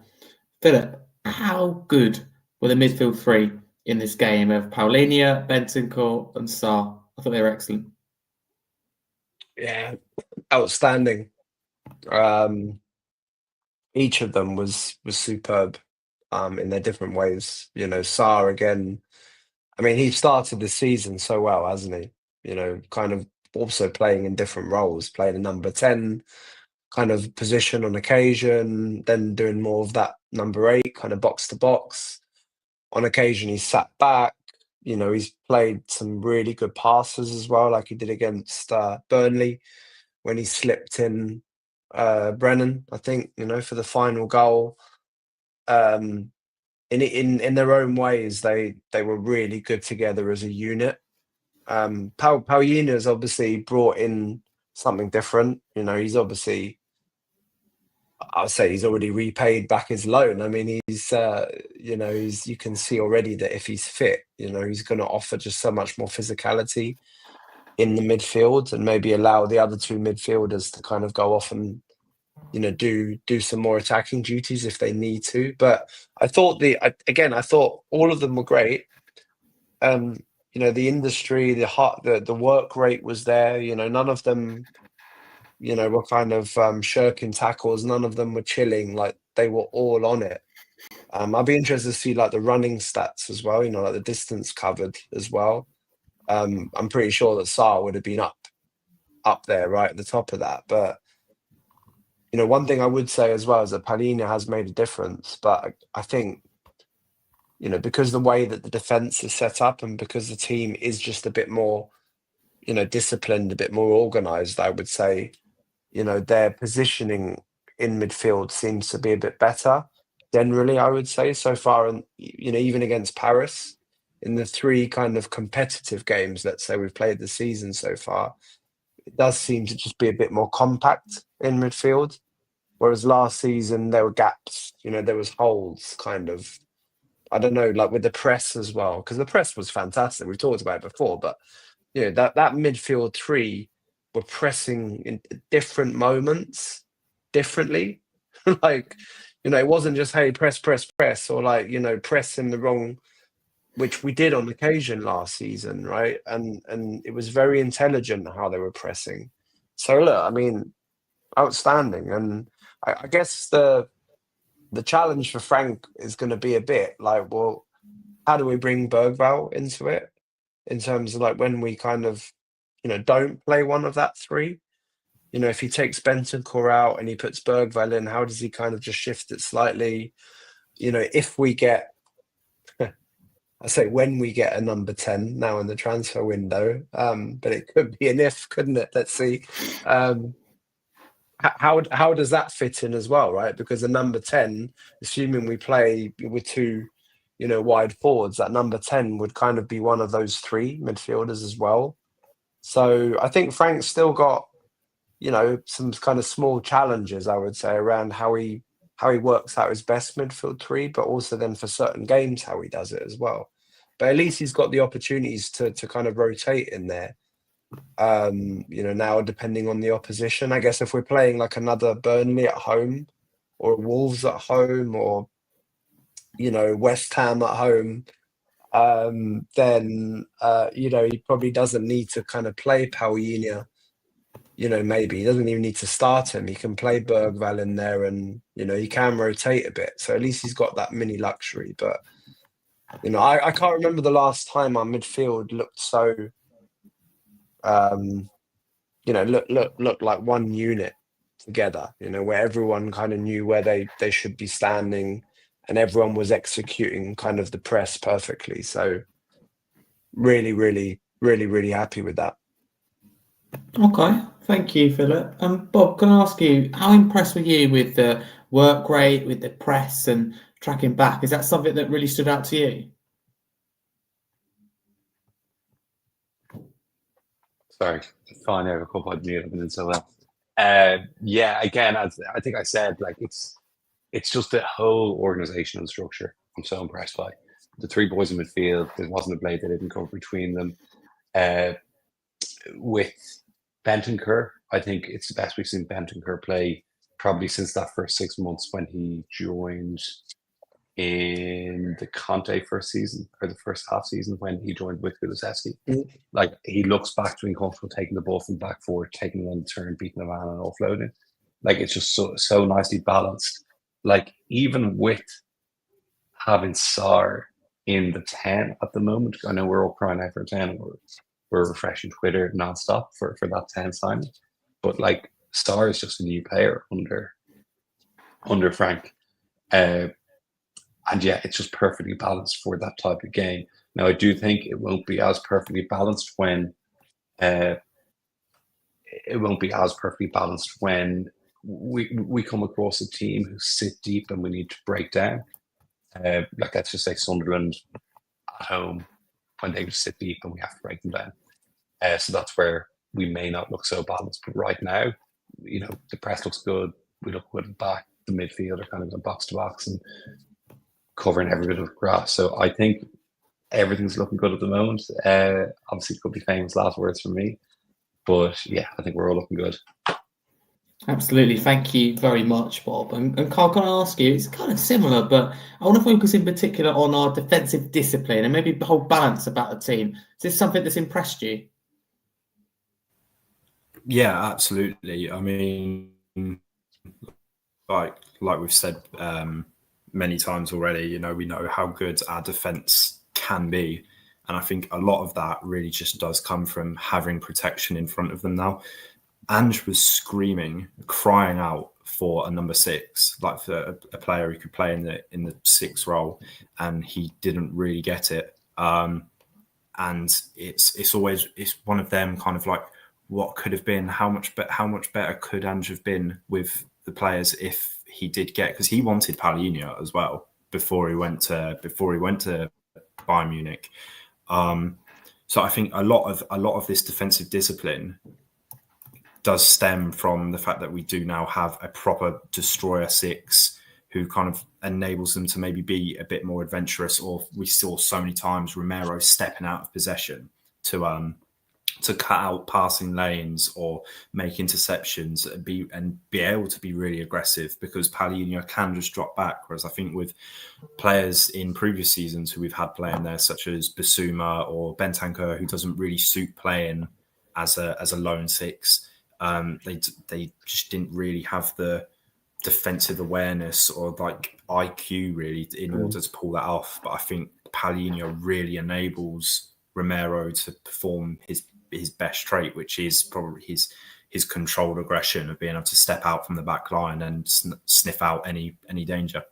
Philip, how good were the midfield 3 in this game of Paulinho, Bentancur and Sarr? I thought they were excellent.
Yeah, outstanding. Each of them was superb in their different ways. Sarr, again, I mean, he started the season so well, hasn't he? Kind of also playing in different roles, playing a number 10 kind of position on occasion, then doing more of that number 8 kind of box to box. On occasion, he sat back. He's played some really good passes as well, like he did against Burnley when he slipped in Brennan, I think, for the final goal. In their own ways, they were really good together as a unit. Paulinho has obviously brought in something different. He's obviously, I'll say, he's already repaid back his loan. I mean, he's you can see already that if he's fit, he's going to offer just so much more physicality in the midfield, and maybe allow the other 2 midfielders to kind of go off and do some more attacking duties if they need to. But I thought I thought all of them were great. The industry, the work rate was there. None of them, were kind of shirking tackles. None of them were chilling. Like they were all on it. I'd be interested to see like the running stats as well. Like the distance covered as well. I'm pretty sure that Sarr would have been up there right at the top of that. But one thing I would say as well is that Palhinha has made a difference. But I think because the way that the defense is set up and because the team is just a bit more disciplined, a bit more organized, I would say their positioning in midfield seems to be a bit better generally, I would say, so far. And even against Paris in the 3 kind of competitive games, let's say, we've played this season so far, it does seem to just be a bit more compact in midfield. Whereas last season there were gaps, there was holes kind of, I don't know, like with the press as well, because the press was fantastic. We've talked about it before, but that midfield 3 were pressing in different moments differently. Like, it wasn't just, hey, press, or like, press in the wrong, which we did on occasion last season, right? And it was very intelligent how they were pressing. So look, I mean, outstanding. And I guess the challenge for Frank is going to be a bit like, well, how do we bring Bergvall into it in terms of like when we kind of, don't play one of that 3? If he takes Bentancur out and he puts Bergvall in, how does he kind of just shift it slightly? If we get, I say when we get a number 10 now in the transfer window, but it could be an if, couldn't it? Let's see. How does that fit in as well, right? Because the number 10, assuming we play with 2, wide forwards, that number 10 would kind of be one of those 3 midfielders as well. So I think Frank's still got, some kind of small challenges, I would say, around how he works out his best midfield 3, but also then for certain games how he does it as well. But at least he's got the opportunities to kind of rotate in there. Now depending on the opposition, I guess if we're playing like another Burnley at home or Wolves at home or West Ham at home, then he probably doesn't need to kind of play Palhinha. Maybe he doesn't even need to start him. He can play Bergvall in there, and he can rotate a bit. So at least he's got that mini luxury. But I can't remember the last time our midfield looked so look like one unit together, where everyone kind of knew where they should be standing and everyone was executing kind of the press perfectly. So really, really, really, really happy with that.
Okay, thank you, Philip. Bob, can I ask you, how impressed were you with the work rate, with the press and tracking back? Is that something that really stood out to you?
Sorry, finally I have a couple of mute. I've been in so well. Yeah, again, as I think I said, like it's just the whole organisation and structure. I'm so impressed by the 3 boys in midfield. There wasn't a blade that didn't come between them. With Bentancur, I think it's the best we've seen Bentancur play probably since that first 6 months when he joined in the Conte first season, or the first half season when he joined with Kulusevski.
Mm.
Like, he looks back to being comfortable taking the ball from back forward, taking it on the turn, beating a man and offloading. Like, it's just so nicely balanced. Like, even with having Sarr in the 10 at the moment, I know we're all crying out for a 10. We're refreshing Twitter nonstop for that 10 signing. But like, Sarr is just a new player under Frank. And yeah, it's just perfectly balanced for that type of game. Now, I do think it won't be as perfectly balanced when we come across a team who sit deep and we need to break down. Like, let's just say Sunderland at home, when they just sit deep and we have to break them down. So that's where we may not look so balanced. But right now, the press looks good. We look good at the back. The midfield are kind of going box to box and covering every bit of grass. So I think everything's looking good at the moment. Obviously, it could be famous last words from me. But yeah, I think we're all looking good.
Absolutely. Thank you very much, Bob. And Carl, can I ask you, it's kind of similar, but I want to focus in particular on our defensive discipline and maybe the whole balance about the team. Is this something that's impressed you?
Yeah, absolutely. I mean, like we've said many times already, we know how good our defence can be. And I think a lot of that really just does come from having protection in front of them now. Ange was screaming, crying out for a number 6, like for a player who could play in the 6 role, and he didn't really get it. And it's always one of them kind of like, what could have been, how much better could Ange have been with the players if he did get, because he wanted Palhinha as well before he went to Bayern Munich. So I think a lot of this defensive discipline does stem from the fact that we do now have a proper destroyer 6 who kind of enables them to maybe be a bit more adventurous. Or we saw so many times Romero stepping out of possession to cut out passing lanes or make interceptions and be able to be really aggressive, because Palhinha can just drop back. Whereas I think with players in previous seasons who we've had playing there, such as Basuma or Bentancur, who doesn't really suit playing as a lone 6, they just didn't really have the defensive awareness or like IQ really in order to pull that off. But I think Palhinha really enables Romero to perform his best trait, which is probably his controlled aggression of being able to step out from the back line and sniff out any danger.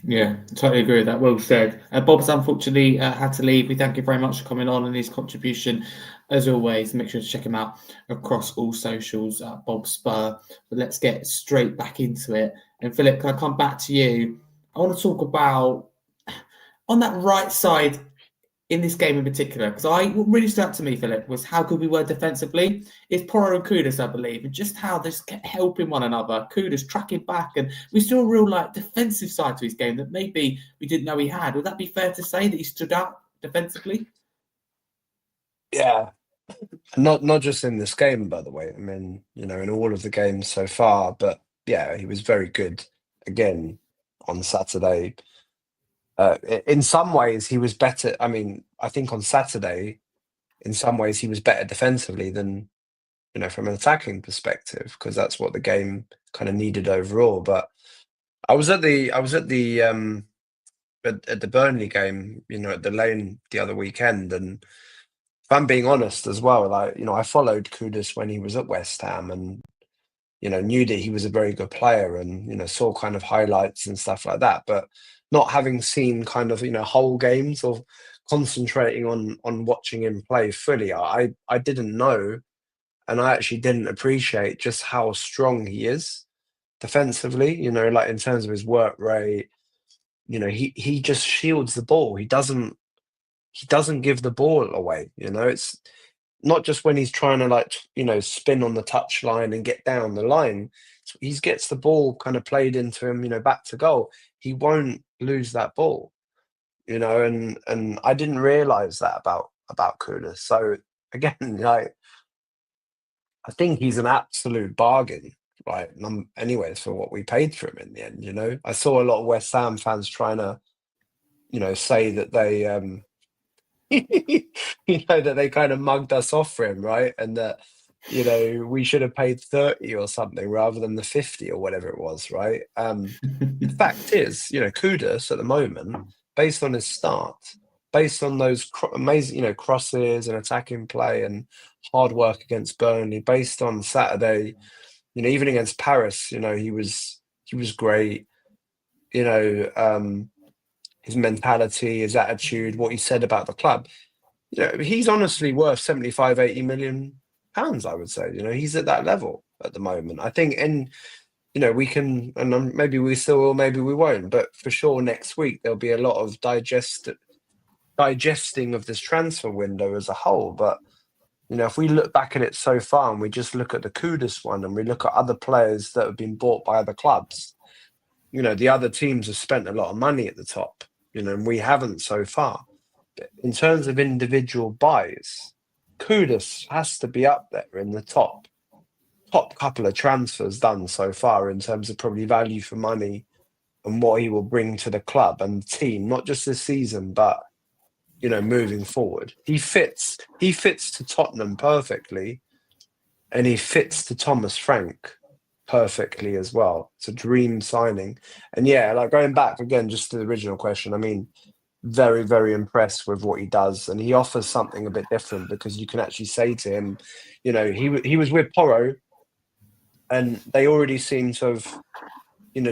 Yeah, totally agree with that. Well said. Bob's unfortunately had to leave. We thank you very much for coming on and his contribution. As always, make sure to check him out across all socials at Bob Spur. But let's get straight back into it. And Philip, can I come back to you? I want to talk about on that right side in this game in particular, because what really stood out to me, Philip, was how good we were defensively. It's Porro and Kudus, I believe, and just how they just kept helping one another. Kudus tracking back, and we saw a real defensive side to his game that maybe we didn't know he had. Would that be fair to say that he stood out defensively?
Yeah, not just in this game, by the way. I mean, in all of the games so far. But yeah, he was very good again on Saturday. In some ways, he was better. I mean, I think on Saturday, in some ways, he was better defensively than from an attacking perspective, because that's what the game kind of needed overall. But I was at the Burnley game, at the Lane the other weekend, and if I'm being honest as well, I followed Kudus when he was at West Ham, and knew that he was a very good player, and saw kind of highlights and stuff like that, but not having seen kind of whole games or concentrating on watching him play fully, I didn't know, and I actually didn't appreciate just how strong he is defensively. Like in terms of his work rate, he just shields the ball. He doesn't give the ball away. It's not just when he's trying to spin on the touchline and get down the line. He gets the ball kind of played into him, back to goal. He won't lose that ball, and I didn't realize that about Kudus. So again, I think he's an absolute bargain, right? Anyways, for what we paid for him in the end, I saw a lot of West Ham fans trying to, say that they, that they kind of mugged us off for him, right? And that, we should have paid 30 or something rather than the 50 or whatever it was, right? The fact is, Kudus at the moment, based on his start, based on those amazing, crosses and attacking play and hard work against Burnley, based on Saturday, even against Paris, he was great. His mentality, his attitude, what he said about the club. He's honestly worth 75, 80 million pounds, I would say. He's at that level at the moment. I think, and we can, and maybe we still will, maybe we won't, but for sure next week there'll be a lot of digesting of this transfer window as a whole. But if we look back at it so far and we just look at the Kudus one and we look at other players that have been bought by other clubs, the other teams have spent a lot of money at the top, and we haven't so far. But in terms of individual buys, Kudus has to be up there in the top top couple of transfers done so far in terms of probably value for money and what he will bring to the club and the team, not just this season, but moving forward. He fits to Tottenham perfectly, and he fits to Thomas Frank perfectly as well. It's a dream signing. And yeah, like going back again just to the original question, I mean, very, very impressed with what he does, and he offers something a bit different because you can actually say to him, he was with Porro, and they already seem to have,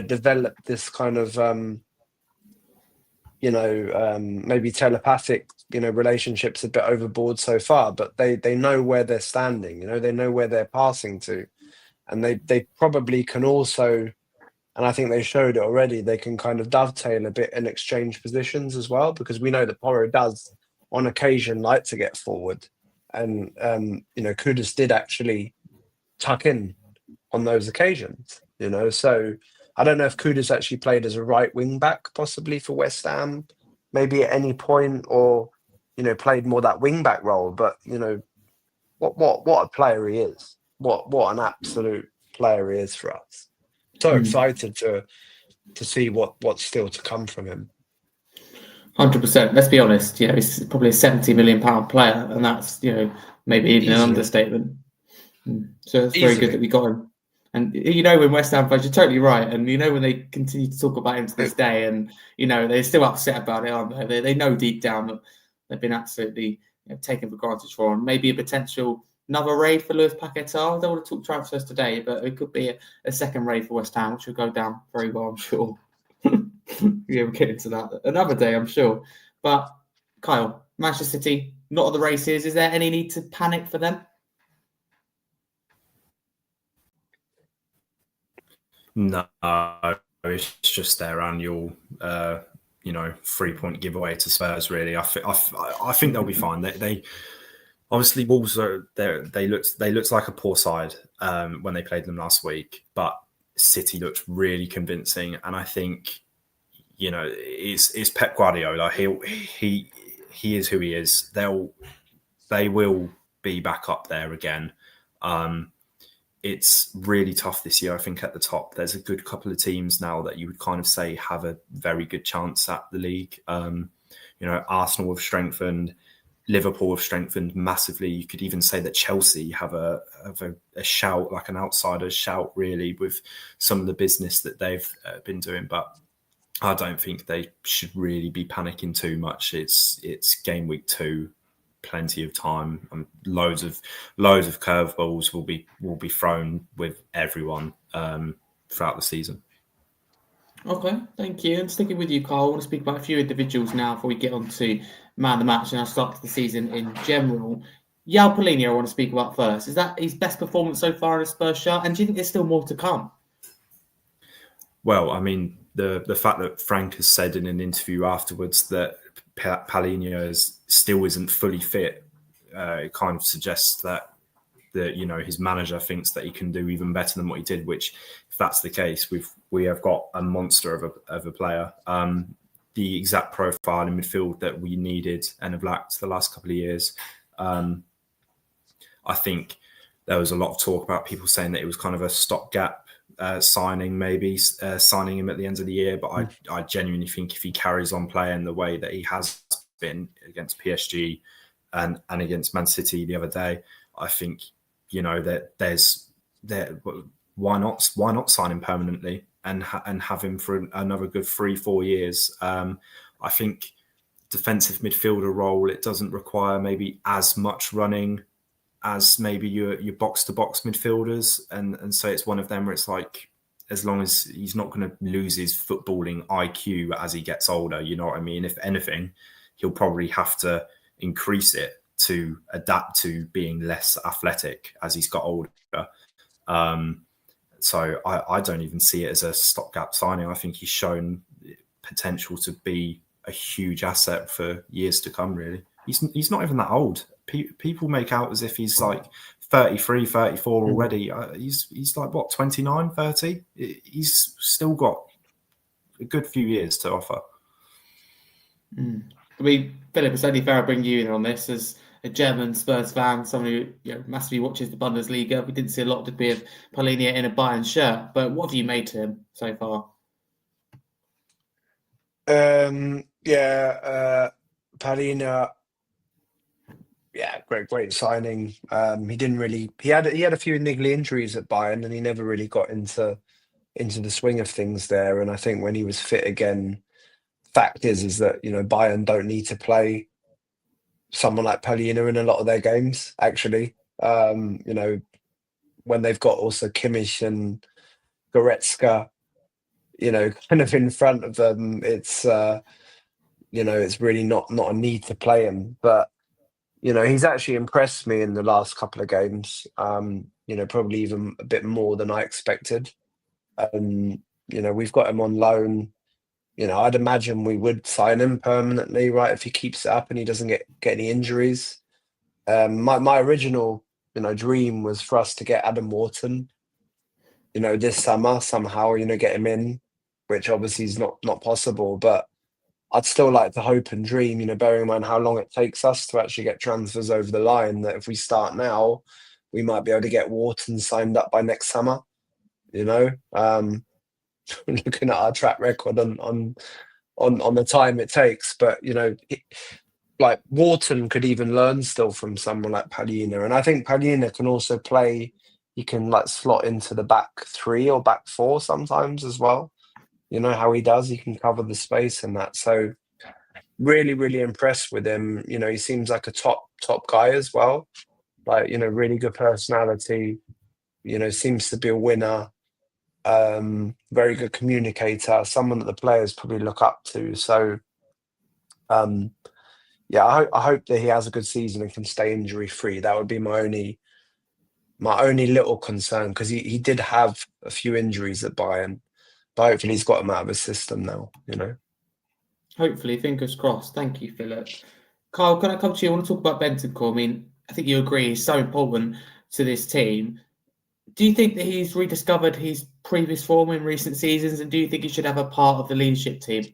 developed this kind of, maybe telepathic, relationships a bit overboard so far, but they know where they're standing, they know where they're passing to, and they probably can also, and I think they showed it already, they can kind of dovetail a bit and exchange positions as well, because we know that Porro does on occasion like to get forward, and Kudus did actually tuck in on those occasions, so I don't know if Kudus actually played as a right wing back possibly for West Ham, maybe at any point, or played more that wing back role, but what a player he is, what an absolute player he is for us. So excited to see what's still to come from him.
100%. Let's be honest. He's probably a £70 million player, and that's maybe even an understatement. So it's very good that we got him. And when West Ham players, you're totally right. And when they continue to talk about him to this day, and they're still upset about it, aren't they? They know deep down that they've been absolutely taken for granted for him. Maybe a potential another raid for Lewis Paquetá. I don't want to talk transfers today, but it could be a second raid for West Ham, which will go down very well, I'm sure. We'll get into that another day, I'm sure. But Kyle, Manchester City, not at the races. Is there any need to panic for them?
No, it's just their annual, 3-point giveaway to Spurs. Really, I think they'll be fine. They obviously Wolves are there. They looked like a poor side when they played them last week, but City looked really convincing, and I think it's Pep Guardiola. He is who he is. They will be back up there again. It's really tough this year, I think, at the top. There's a good couple of teams now that you would kind of say have a very good chance at the league. Arsenal have strengthened, Liverpool have strengthened massively. You could even say that Chelsea have a shout, like an outsider's shout, really, with some of the business that they've been doing. But I don't think they should really be panicking too much. It's game week 2. Plenty of time, and loads of curveballs will be thrown with everyone throughout the season.
Okay, thank you. And sticking with you, Carl, I want to speak about a few individuals now before we get on to man of the match and our start to the season in general. Yao Polini, I want to speak about first. Is that his best performance so far in a Spurs shirt? And do you think there's still more to come?
Well, I mean, the fact that Frank has said in an interview afterwards that Palhinha still isn't fully fit, it kind of suggests that his manager thinks that he can do even better than what he did. Which, if that's the case, we have got a monster of a player, the exact profile in midfield that we needed and have lacked the last couple of years. I think there was a lot of talk about people saying that it was kind of a stopgap signing, maybe signing him at the end of the year. But I genuinely think if he carries on playing the way that he has been against PSG and against Man City the other day, I think why not sign him permanently and have him for another good 3-4 years. I think defensive midfielder role, it doesn't require maybe as much running as maybe your box-to-box midfielders. And so it's one of them where it's like, as long as he's not going to lose his footballing IQ as he gets older, you know what I mean? If anything, he'll probably have to increase it to adapt to being less athletic as he's got older. So I don't even see it as a stopgap signing. I think he's shown potential to be a huge asset for years to come, really. He's not even that old. People make out as if he's like 33, 34 already. He's like, what, 29, 30? He's still got a good few years to offer.
I mean, Phillip, it's only fair I bring you in on this as a German Spurs fan, someone who massively watches the Bundesliga. We didn't see a lot of Palhinha in a Bayern shirt, but what have you made to him so far?
Palhinha, great signing. He had a few niggly injuries at Bayern, and he never really got into the swing of things there. And I think when he was fit again, fact is that Bayern don't need to play someone like Palhinha in a lot of their games. Actually, when they've got also Kimmich and Goretzka, kind of in front of them, it's it's really not a need to play him. But he's actually impressed me in the last couple of games. Probably even a bit more than I expected. We've got him on loan. I'd imagine we would sign him permanently, right? If he keeps it up and he doesn't get any injuries. My original, dream was for us to get Adam Wharton, this summer somehow, get him in, which obviously is not possible. But I'd still like to hope and dream, bearing in mind how long it takes us to actually get transfers over the line, that if we start now, we might be able to get Wharton signed up by next summer. Looking at our track record on the time it takes, but like Wharton could even learn still from someone like Palhinha, and I think Palhinha can also play. He can slot into the back three or back four sometimes as well. How he does. He can cover the space and that. So really, really impressed with him. He seems like a top guy as well. Really good personality. Seems to be a winner. Very good communicator, someone that the players probably look up to. So, I hope that he has a good season and can stay injury free. That would be my only little concern, because he did have a few injuries at Bayern, but hopefully he's got them out of his system now.
Hopefully, fingers crossed. Thank you, Phillip. Kyle, can I come to you? I want to talk about Bentancur. I mean, I think you agree he's so important to this team. Do you think that he's rediscovered his previous form in recent seasons, and do you think he should have a part of the leadership team?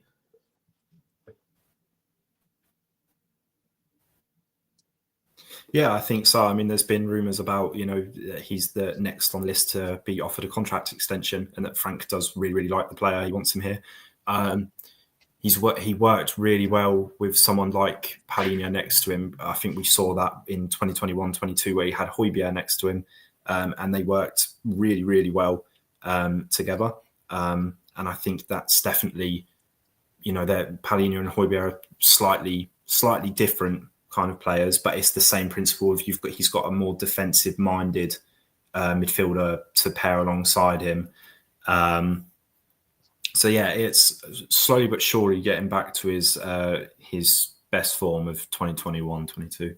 Yeah, I think so. I mean, there's been rumours about, he's the next on the list to be offered a contract extension, and that Frank does really, really like the player. He wants him here. He worked really well with someone like Palhinha next to him. I think we saw that in 2021-22, where he had Højbjerg next to him. And they worked really, really well together. And I think that's definitely, that Palhinha and Højbjerg are slightly different kind of players, but it's the same principle of he's got a more defensive-minded midfielder to pair alongside him. It's slowly but surely getting back to his best form of 2021-22.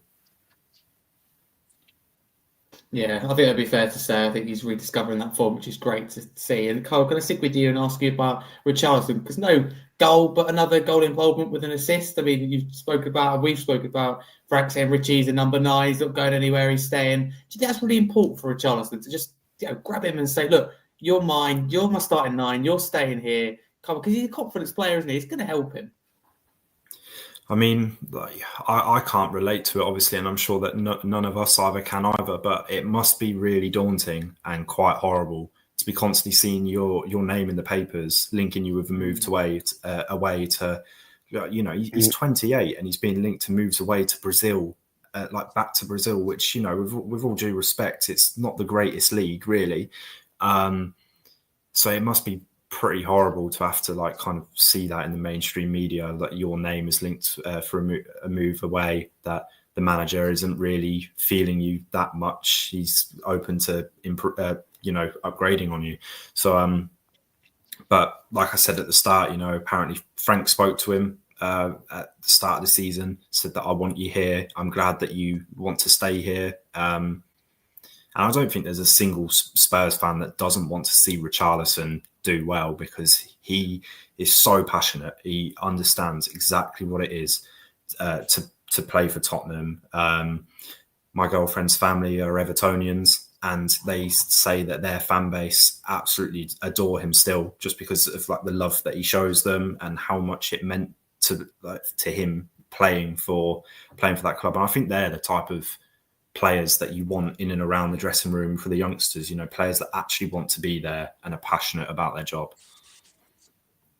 Yeah, I think that'd be fair to say. I think he's rediscovering that form, which is great to see. And Carl, can I stick with you and ask you about Richarlison? Because no goal, but another goal involvement with an assist. I mean, we've spoken about Frank saying Richie's a number 9, he's not going anywhere, he's staying. Do you think that's really important for Richarlison to just grab him and say, look, you're mine, you're my starting 9, you're staying here? Because he's a confidence player, isn't he? It's going to help him.
I mean, I can't relate to it, obviously, and I'm sure that none of us either can either, but it must be really daunting and quite horrible to be constantly seeing your name in the papers, linking you with a move away to, he's 28 and he's being linked to moves away to Brazil, back to Brazil, which, with all due respect, it's not the greatest league, really. So it must be pretty horrible to have to kind of see that in the mainstream media, that your name is linked for a move away, that the manager isn't really feeling you that much. He's open to upgrading on you. So but like I said at the start, apparently Frank spoke to him at the start of the season, said that I want you here, I'm glad that you want to stay here. And I don't think there's a single Spurs fan that doesn't want to see Richarlison do well, because he is so passionate. He understands exactly what it is to play for Tottenham. My girlfriend's family are Evertonians, and they say that their fan base absolutely adore him still, just because of the love that he shows them and how much it meant to him playing for that club. And I think they're the type of players that you want in and around the dressing room for the youngsters, players that actually want to be there and are passionate about their job.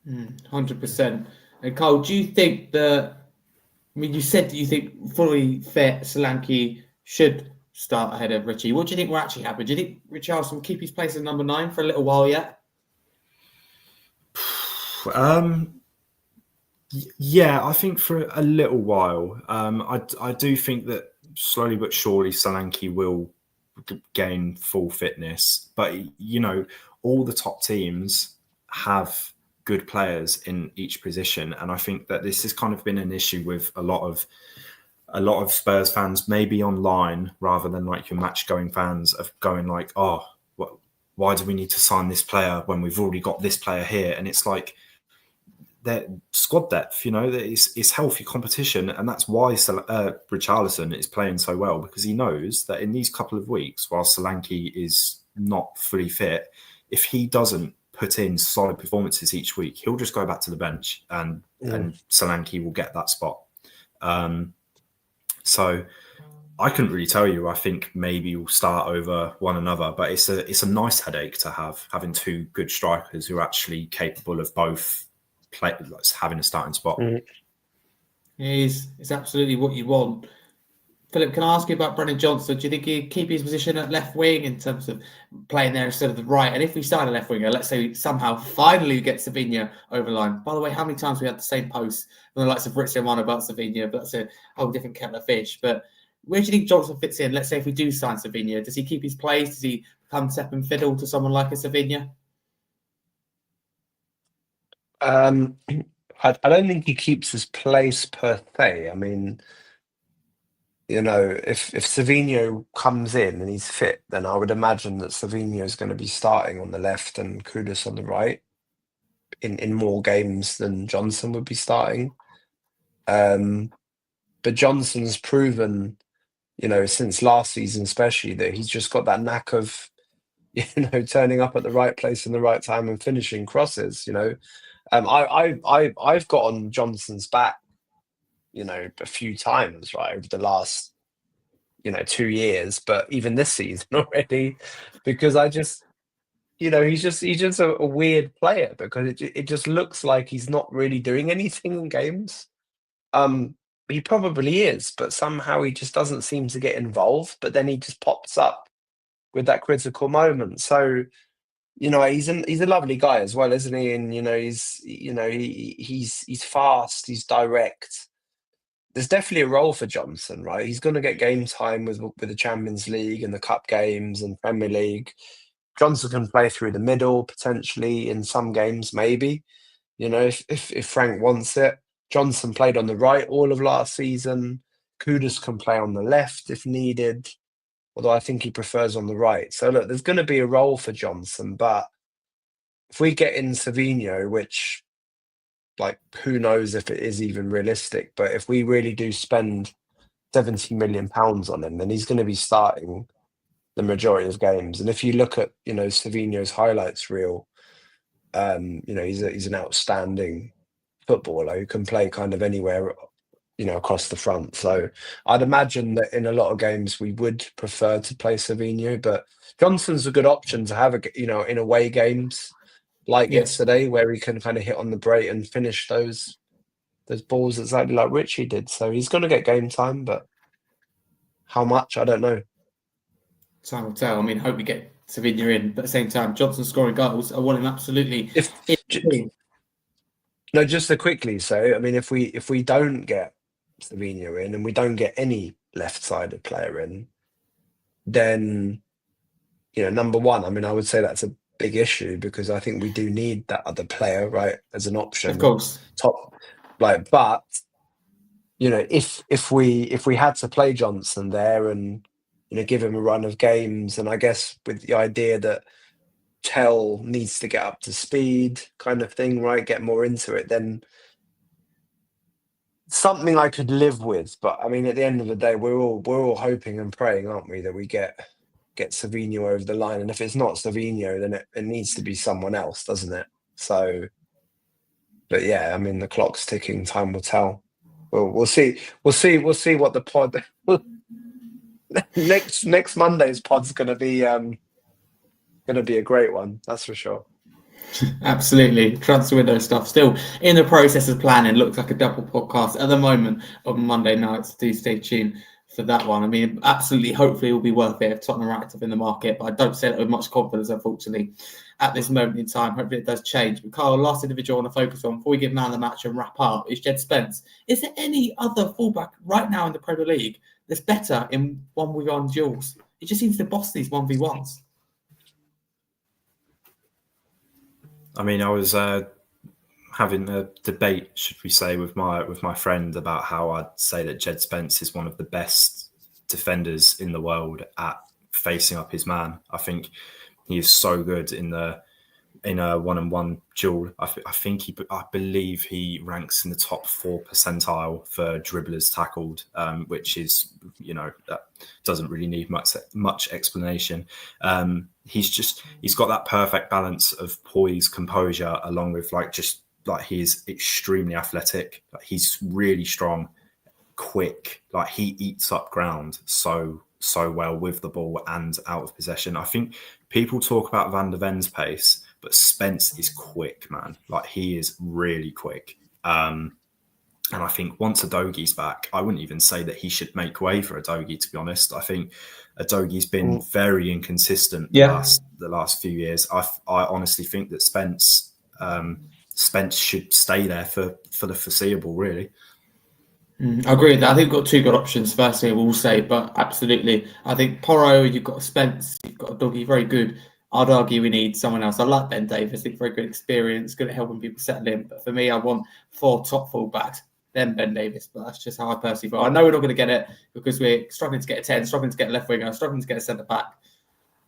100%. And Cole, do you think you said that you think fully fit Solanke should start ahead of Richie. What do you think will actually happen? Do you think Richarlison will keep his place as number 9 for a little while yet?
Yeah, I think for a little while. I do think that slowly but surely Solanke will gain full fitness. But, all the top teams have good players in each position. And I think that this has kind of been an issue with a lot of Spurs fans, maybe online rather than like your match-going fans, of going like, oh, why do we need to sign this player when we've already got this player here? And it's like, their squad depth, it's healthy competition, and that's why Richarlison is playing so well, because he knows that in these couple of weeks, while Solanke is not fully fit, if he doesn't put in solid performances each week, he'll just go back to the bench, and Solanke will get that spot. So I couldn't really tell you. I think maybe we'll start over one another, but it's a nice headache to have, having two good strikers who are actually capable of both having a starting spot.
It's absolutely what you want. Philip, can I ask you about Brennan Johnson? Do you think he'd keep his position at left wing in terms of playing there instead of the right? And if we start a left winger, let's say somehow finally we get Savinha over the line. By the way, how many times we had the same post from the likes of Fabrizio Romano about Savinha? But that's a whole different kettle of fish. But where do you think Johnson fits in? Let's say if we do sign Savinha, does he keep his place? Does he become second fiddle to someone like a Savinha?
I don't think he keeps his place per se. I mean, if Savinho comes in and he's fit, then I would imagine that Savinho is going to be starting on the left and Kudus on the right in more games than Johnson would be starting. But Johnson's proven, since last season especially, that he's just got that knack of, turning up at the right place in the right time and finishing crosses. I've got on Johnson's back, a few times, right, over the last, 2 years, but even this season already, because I just, he's just a weird player, because it just looks like he's not really doing anything in games. He probably is, but somehow he just doesn't seem to get involved. But then he just pops up with that critical moment. So, he's a lovely guy as well, isn't he? And he's fast, he's direct. There's definitely a role for Johnson, right? He's going to get game time with the Champions League and the Cup games and Premier League. Johnson can play through the middle potentially in some games, maybe. If Frank wants it. Johnson played on the right all of last season. Kudus can play on the left if needed, although I think he prefers on the right. So look, there's going to be a role for Johnson, but if we get in Savinho, which, who knows if it is even realistic, but if we really do spend £70 million on him, then he's going to be starting the majority of games. And if you look at, Savinho's highlights reel, he's an outstanding footballer who can play kind of anywhere, across the front. So I'd imagine that in a lot of games we would prefer to play Savinho, but Johnson's a good option to have, in away games like yesterday, where he can kind of hit on the break and finish those balls exactly like Richie did. So he's going to get game time, but how much, I don't know.
Time will tell. I mean, hope we get Savinha in, but at the same time, Johnson scoring goals, I want him absolutely.
No, just to quickly say, I mean, if we don't get Savinha in and we don't get any left-sided player in, then, number one, I mean, I would say that's a big issue, because I think we do need that other player, right, as an option.
Of course.
But if we had to play Johnson there and give him a run of games, and I guess with the idea that Tell needs to get up to speed, kind of thing, right, get more into it, then something I could live with. But I mean, at the end of the day, we're all hoping and praying, aren't we, that we get Savinho over the line. And if it's not Savinho, then it needs to be someone else, doesn't it? So, but yeah, I mean, the clock's ticking, time will tell. Well, we'll see. We'll see what the pod next Monday's pod's going to be a great one. That's for sure.
Absolutely. Transfer window stuff still in the process of planning. Looks like a double podcast at the moment on Monday nights. Do stay tuned for that one. I mean, absolutely, hopefully it will be worth it if Tottenham are active in the market, but I don't say that with much confidence, unfortunately, at this moment in time. Hopefully it does change. But Carl, last individual I want to focus on before we give man of the match and wrap up is Jed Spence. Is there any other fullback right now in the Premier League that's better in 1v1 duels? It just seems to boss these 1v1s.
I mean, I was having a debate, should we say, with my friend about how I'd say that Jed Spence is one of the best defenders in the world at facing up his man. I think he is so good in a one-on-one duel. I believe he ranks in the top 4 percentile for dribblers tackled, which is, that doesn't really need much explanation. He's got that perfect balance of poise, composure, along with he is extremely athletic. He's really strong, quick. He eats up ground so well with the ball and out of possession. I think people talk about Van der Ven's pace, but Spence is quick, man. He is really quick. And I think once Udogie's back, I wouldn't even say that he should make way for Udogie, to be honest. I think Udogie's been very inconsistent the last few years. I honestly think that Spence should stay there for the foreseeable, really.
I agree with that. I think we've got 2 good options, firstly, I will say, but absolutely. I think Porro, you've got Spence, you've got Udogie, very good. I'd argue we need someone else. I like Ben Davies. I think very good experience, good at helping people settle in. But for me, I want 4 top fullbacks, then Ben Davies. But that's just how I personally feel. I know we're not going to get it because we're struggling to get a 10, struggling to get a left winger, struggling to get a centre back.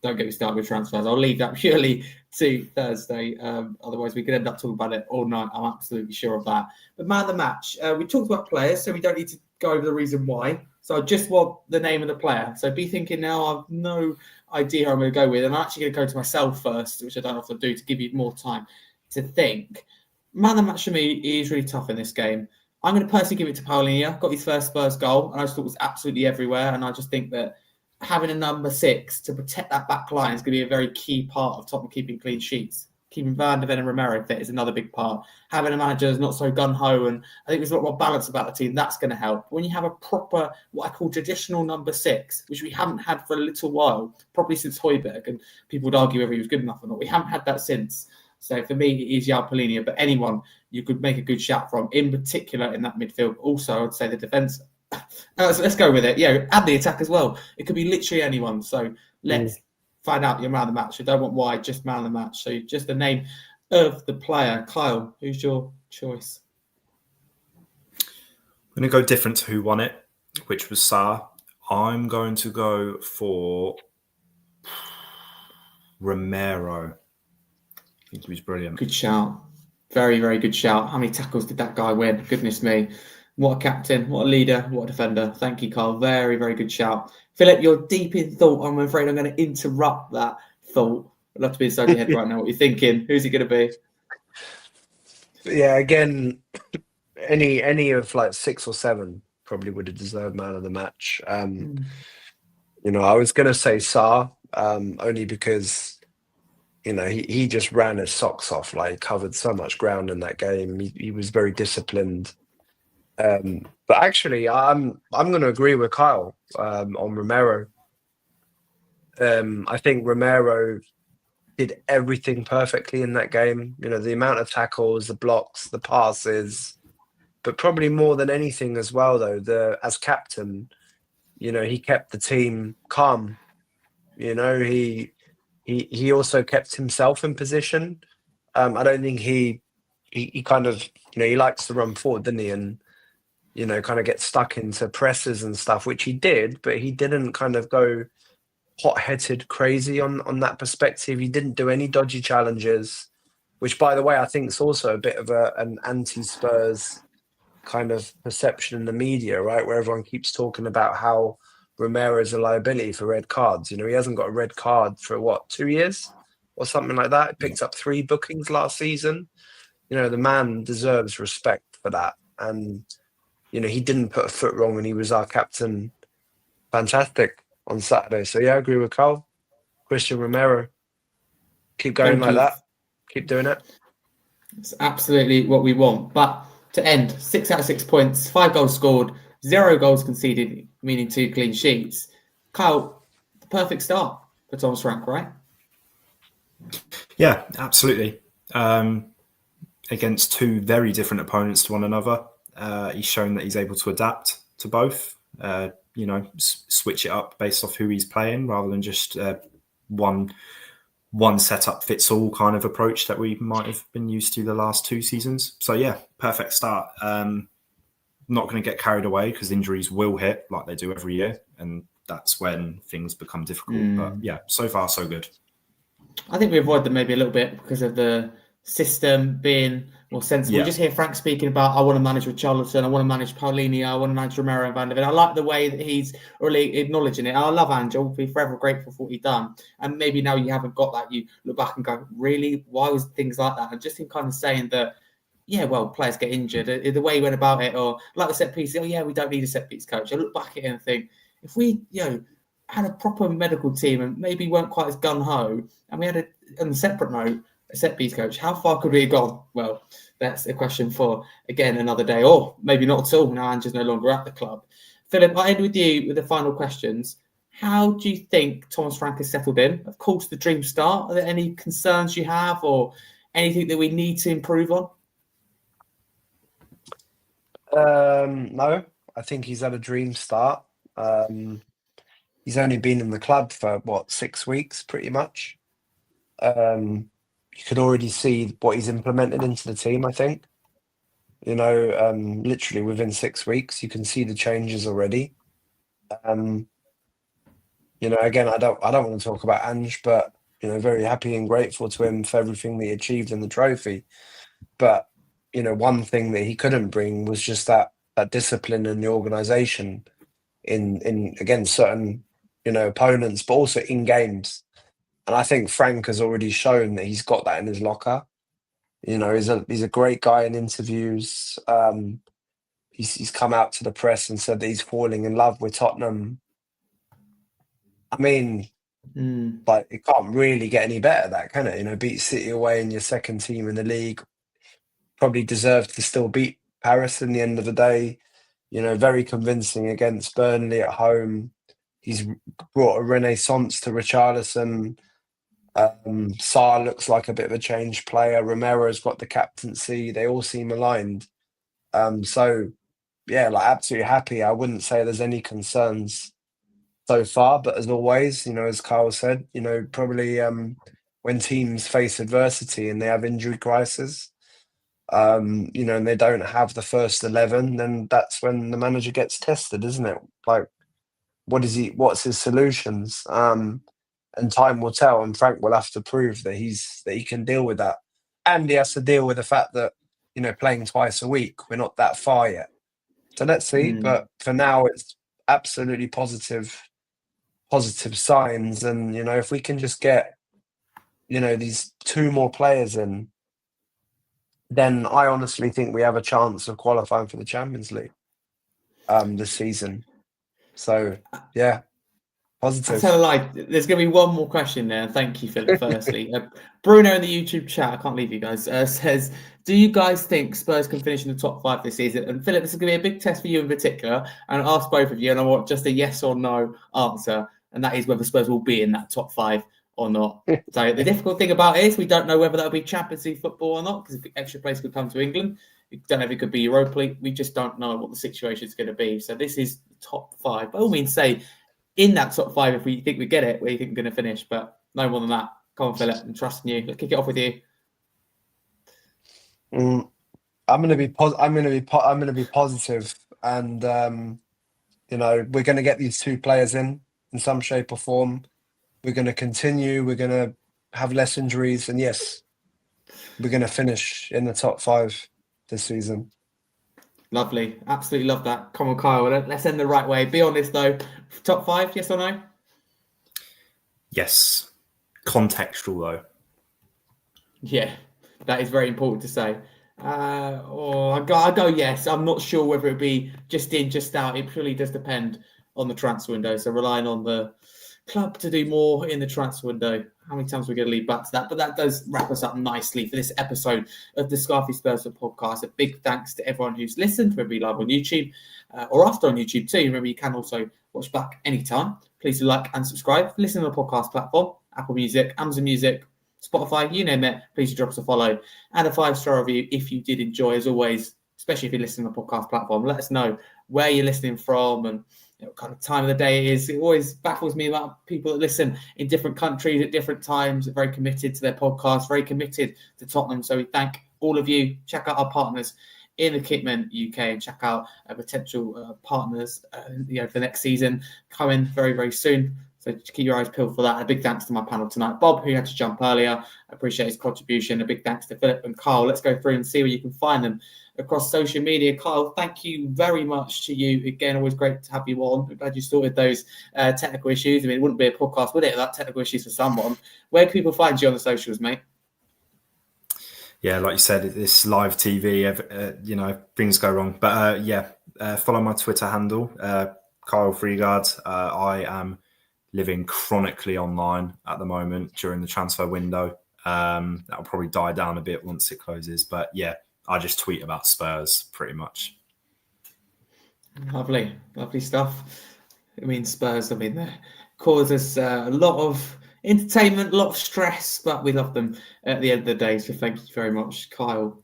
Don't get me started with transfers. I'll leave that purely to Thursday. Otherwise, we could end up talking about it all night. I'm absolutely sure of that. But man of the match, we talked about players, so we don't need to go over the reason why. So I just want the name of the player. So be thinking now, I've no idea who I'm going to go with. And I'm actually going to go to myself first, which I don't often do, to give you more time to think. Man of the match for me is really tough in this game. I'm going to personally give it to Paulinho. Got his first Spurs goal, and I just thought it was absolutely everywhere. And I just think that having a number 6 to protect that back line is going to be a very key part of Tottenham keeping clean sheets. Keeping Van der Ven and Romero fit is another big part. Having a manager who's not so gun-ho, and I think there's a lot more balance about the team, that's going to help. When you have a proper, what I call traditional number 6, which we haven't had for a little while, probably since Højbjerg, and people would argue whether he was good enough or not. We haven't had that since. So for me, it is João Paulinho, but anyone you could make a good shout from, in particular in that midfield. Also, I'd say the defence. Let's go with it. Yeah, and the attack as well. It could be literally anyone. So let's find out your man of the match. I don't want why, just man of the match. So just the name of the player. Kyle, who's your choice?
I'm going to go different to who won it, which was Sarr. I'm going to go for Romero. I think he was brilliant.
Good shout. Very, very good shout. How many tackles did that guy win? Goodness me. What a captain, what a leader, what a defender. Thank you, Carl. Very, very good shout. Philip, you're deep in thought. I'm afraid I'm going to interrupt that thought. I'd love to be inside your head right now. What you're thinking? Who's it going to be?
Yeah, again, any of 6 or 7 probably would have deserved man of the match. I was going to say Sarr, only because he just ran his socks off. Covered so much ground in that game. He was very disciplined. But actually, I'm going to agree with Kyle on Romero. I think Romero did everything perfectly in that game. The amount of tackles, the blocks, the passes, but probably more than anything as well, though, as captain, he kept the team calm. He also kept himself in position. I don't think he kind of, he likes to run forward, didn't he? And kind of get stuck into presses and stuff, which he did, but he didn't kind of go hot-headed crazy on that perspective. He didn't do any dodgy challenges, which, by the way, I think is also a bit of an anti-Spurs kind of perception in the media, right? Where everyone keeps talking about how Romero is a liability for red cards. He hasn't got a red card for 2 years or something like that. He picked up 3 bookings last season. The man deserves respect for that. And he didn't put a foot wrong, and he was our captain. Fantastic on Saturday. So yeah, I agree with Carl. Christian Romero, keep going
Thank
like
you.
that. Keep doing it.
It's absolutely what we want. But to end, 6 out of 6 points, 5 goals scored, 0 goals conceded, meaning 2 clean sheets. Kyle, the perfect start for Thomas Frank, right?
Yeah, absolutely. Against 2 very different opponents to one another, he's shown that he's able to adapt to both. Switch it up based off who he's playing, rather than just one setup fits all kind of approach that we might have been used to the last 2 seasons. So yeah, perfect start. Not going to get carried away because injuries will hit like they do every year, and that's when things become difficult. But yeah, so far so good.
I think we avoid them maybe a little bit because of the system being more sensible.
Yeah.
We just hear Frank speaking about, I want to manage with Charlton, I want to manage Paulinho, I want to manage Romero and Van der Ven. I like the way that he's really acknowledging it. I love Angel. We'll be forever grateful for what he's done. And maybe now you haven't got that, you look back and go, really? Why was things like that? And just him kind of saying that, yeah, well, players get injured. The way he went about it, or like the set piece, oh yeah, we don't need a set piece coach. I look back at it and think, if we, had a proper medical team and maybe weren't quite as gung-ho, and we had on a separate note, a set piece coach, how far could we have gone? Well, that's a question for, again, another day, or maybe not at all. Now Ange's no longer at the club. Phillip, I end with you with the final questions. How do you think Thomas Frank has settled in? Of course, the dream start. Are there any concerns you have or anything that we need to improve on?
No, I think he's had a dream start. He's only been in the club for 6 weeks, pretty much. You could already see what he's implemented into the team, I think. Literally within 6 weeks, you can see the changes already. Again, I don't want to talk about Ange, but very happy and grateful to him for everything that he achieved in the trophy. But one thing that he couldn't bring was just that discipline in the organisation in against certain opponents, but also in games. And I think Frank has already shown that he's got that in his locker. He's a great guy in interviews. He's come out to the press and said that he's falling in love with Tottenham. I mean, like, it can't really get any better, that, can it? Beat City away in your second team in the league. Probably deserved to still beat Paris in the end of the day. Very convincing against Burnley at home. He's brought a renaissance to Richarlison. Sarr looks like a bit of a changed player. Romero's got the captaincy. They all seem aligned. So, yeah, absolutely happy. I wouldn't say there's any concerns so far, but as always, as Carl said, probably when teams face adversity and they have injury crisis, and they don't have the first 11, then that's when the manager gets tested, isn't it? Like, what's his solutions? And time will tell, and Frank will have to prove that he can deal with that. And he has to deal with the fact that, playing twice a week, we're not that far yet. So let's see. But for now, it's absolutely positive signs. And, if we can just get, these 2 more players in, then I honestly think we have a chance of qualifying for the Champions League this season. So, yeah, positive.
I tell a lie. There's going to be one more question there. Thank you, Phillip, firstly. Bruno in the YouTube chat, I can't leave you guys, says, do you guys think Spurs can finish in the top 5 this season? And Phillip, this is going to be a big test for you in particular. And I'll ask both of you, and I want just a yes or no answer. And that is whether Spurs will be in that top 5 or not. So the difficult thing about it is we don't know whether that'll be Champions League football or not, because extra place could come to England. We don't know if it could be Europa League. We just don't know what the situation is going to be. So this is top 5. By all means, say in that top 5 if we think we get it, where you think we're going to finish, but no more than that. Come on, Phillip, I'm trusting you. Let's kick it off with you.
I'm going to be positive, and we're going to get these 2 players in some shape or form. We're going to continue. We're going to have less injuries, and yes, we're going to finish in the top 5 this season.
Lovely. Absolutely love that. Come on, Kyle. Let's end the right way. Be honest, though. Top 5, yes or no?
Yes. Contextual, though.
Yeah, that is very important to say. Or I go yes. I'm not sure whether it be just in, just out. It purely does depend on the transfer window. So relying on the club to do more in the transfer window. How many times we're going to lead back to that? But that does wrap us up nicely for this episode of the Scarfey Spurs Podcast. A big thanks to everyone who's listened, whether you're live on YouTube or after on YouTube too. Remember, you can also watch back anytime. Please do like and subscribe. Listen to the podcast platform, Apple Music, Amazon Music, Spotify, you name it. Please do drop us a follow and a 5-star review if you did enjoy, as always, especially if you're listening to the podcast platform. Let us know where you're listening from and what kind of time of the day it is. It always baffles me about people that listen in different countries at different times, are very committed to their podcast, very committed to Tottenham. So we thank all of you. Check out our partners in the Kitman UK and check out potential partners for the next season coming very, very soon. So keep your eyes peeled for that. A big thanks to my panel tonight. Bob, who had to jump earlier. I appreciate his contribution. A big thanks to Phillip and Carl. Let's go through and see where you can find them across social media. Kyle, thank you very much to you. Again, always great to have you on. I'm glad you sorted those technical issues. I mean, it wouldn't be a podcast, would it, without technical issues for someone? Where can people find you on the socials, mate?
Yeah, like you said, it's live TV. Things go wrong. But follow my Twitter handle, Kyle Freegard. I am living chronically online at the moment during the transfer window. That'll probably die down a bit once it closes. But yeah, I just tweet about Spurs pretty much.
Lovely stuff. I mean, Spurs, they cause us a lot of entertainment, a lot of stress, but we love them at the end of the day. So thank you very much, Kyle.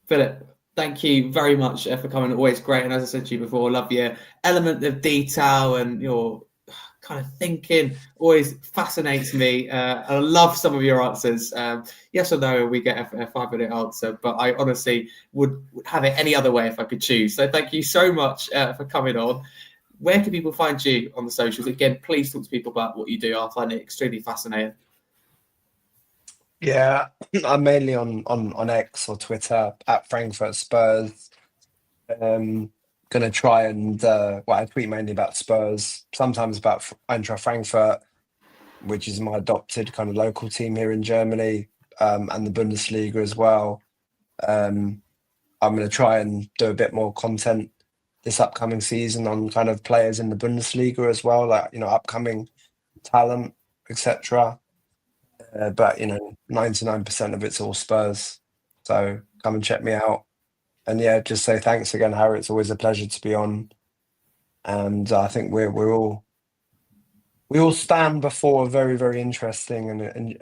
Phillip, thank you very much for coming. Always great. And as I said to you before, I love your element of detail and your kind of thinking. Always fascinates me. I love some of your answers. Yes or no, we get a 5-minute answer, but I honestly would have it any other way if I could choose. So thank you so much for coming on. Where can people find you on the socials? Again, please talk to people about what you do. I find it extremely fascinating.
Yeah, I'm mainly on X or Twitter at Frankfurt Spurs. Going to try and, I tweet mainly about Spurs, sometimes about Eintracht Frankfurt, which is my adopted kind of local team here in Germany, and the Bundesliga as well. I'm going to try and do a bit more content this upcoming season on kind of players in the Bundesliga as well, like, upcoming talent, etc. But 99% of it's all Spurs. So come and check me out. And yeah, just say thanks again, Harry. It's always a pleasure to be on. And I think we all stand before a very, very interesting and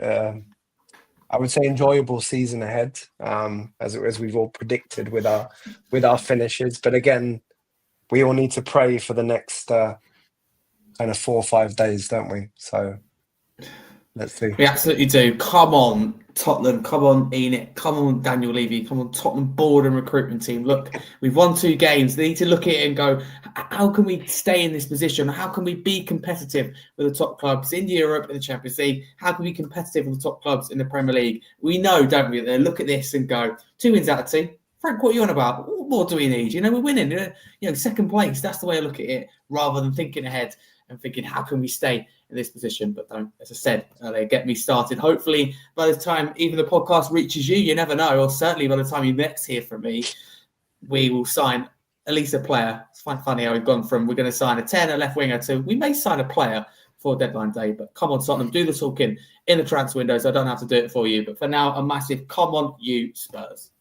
I would say enjoyable season ahead, as we've all predicted with our finishes. But again, we all need to pray for the next kind of 4 or 5 days, don't we? So let's see.
We absolutely do. Come on, Tottenham. Come on, Enid. Come on, Daniel Levy. Come on, Tottenham board and recruitment team. Look, we've won 2 games. They need to look at it and go, how can we stay in this position? How can we be competitive with the top clubs in Europe and the Champions League? How can we be competitive with the top clubs in the Premier League? We know, don't we? They look at this and go, 2 wins out of 2. Frank, what are you on about? What more do we need? We're winning. Second place. That's the way I look at it, rather than thinking ahead and thinking, how can we stay in this position? But don't, as I said, they get me started. Hopefully, by the time even the podcast reaches you, you never know, or certainly by the time you next hear from me, we will sign at least a player. It's quite funny how we've gone from we're going to sign a 10, a left winger, to we may sign a player for deadline day. But come on, Tottenham, do the talking in the transfer windows. I don't have to do it for you. But for now, a massive come on, you Spurs.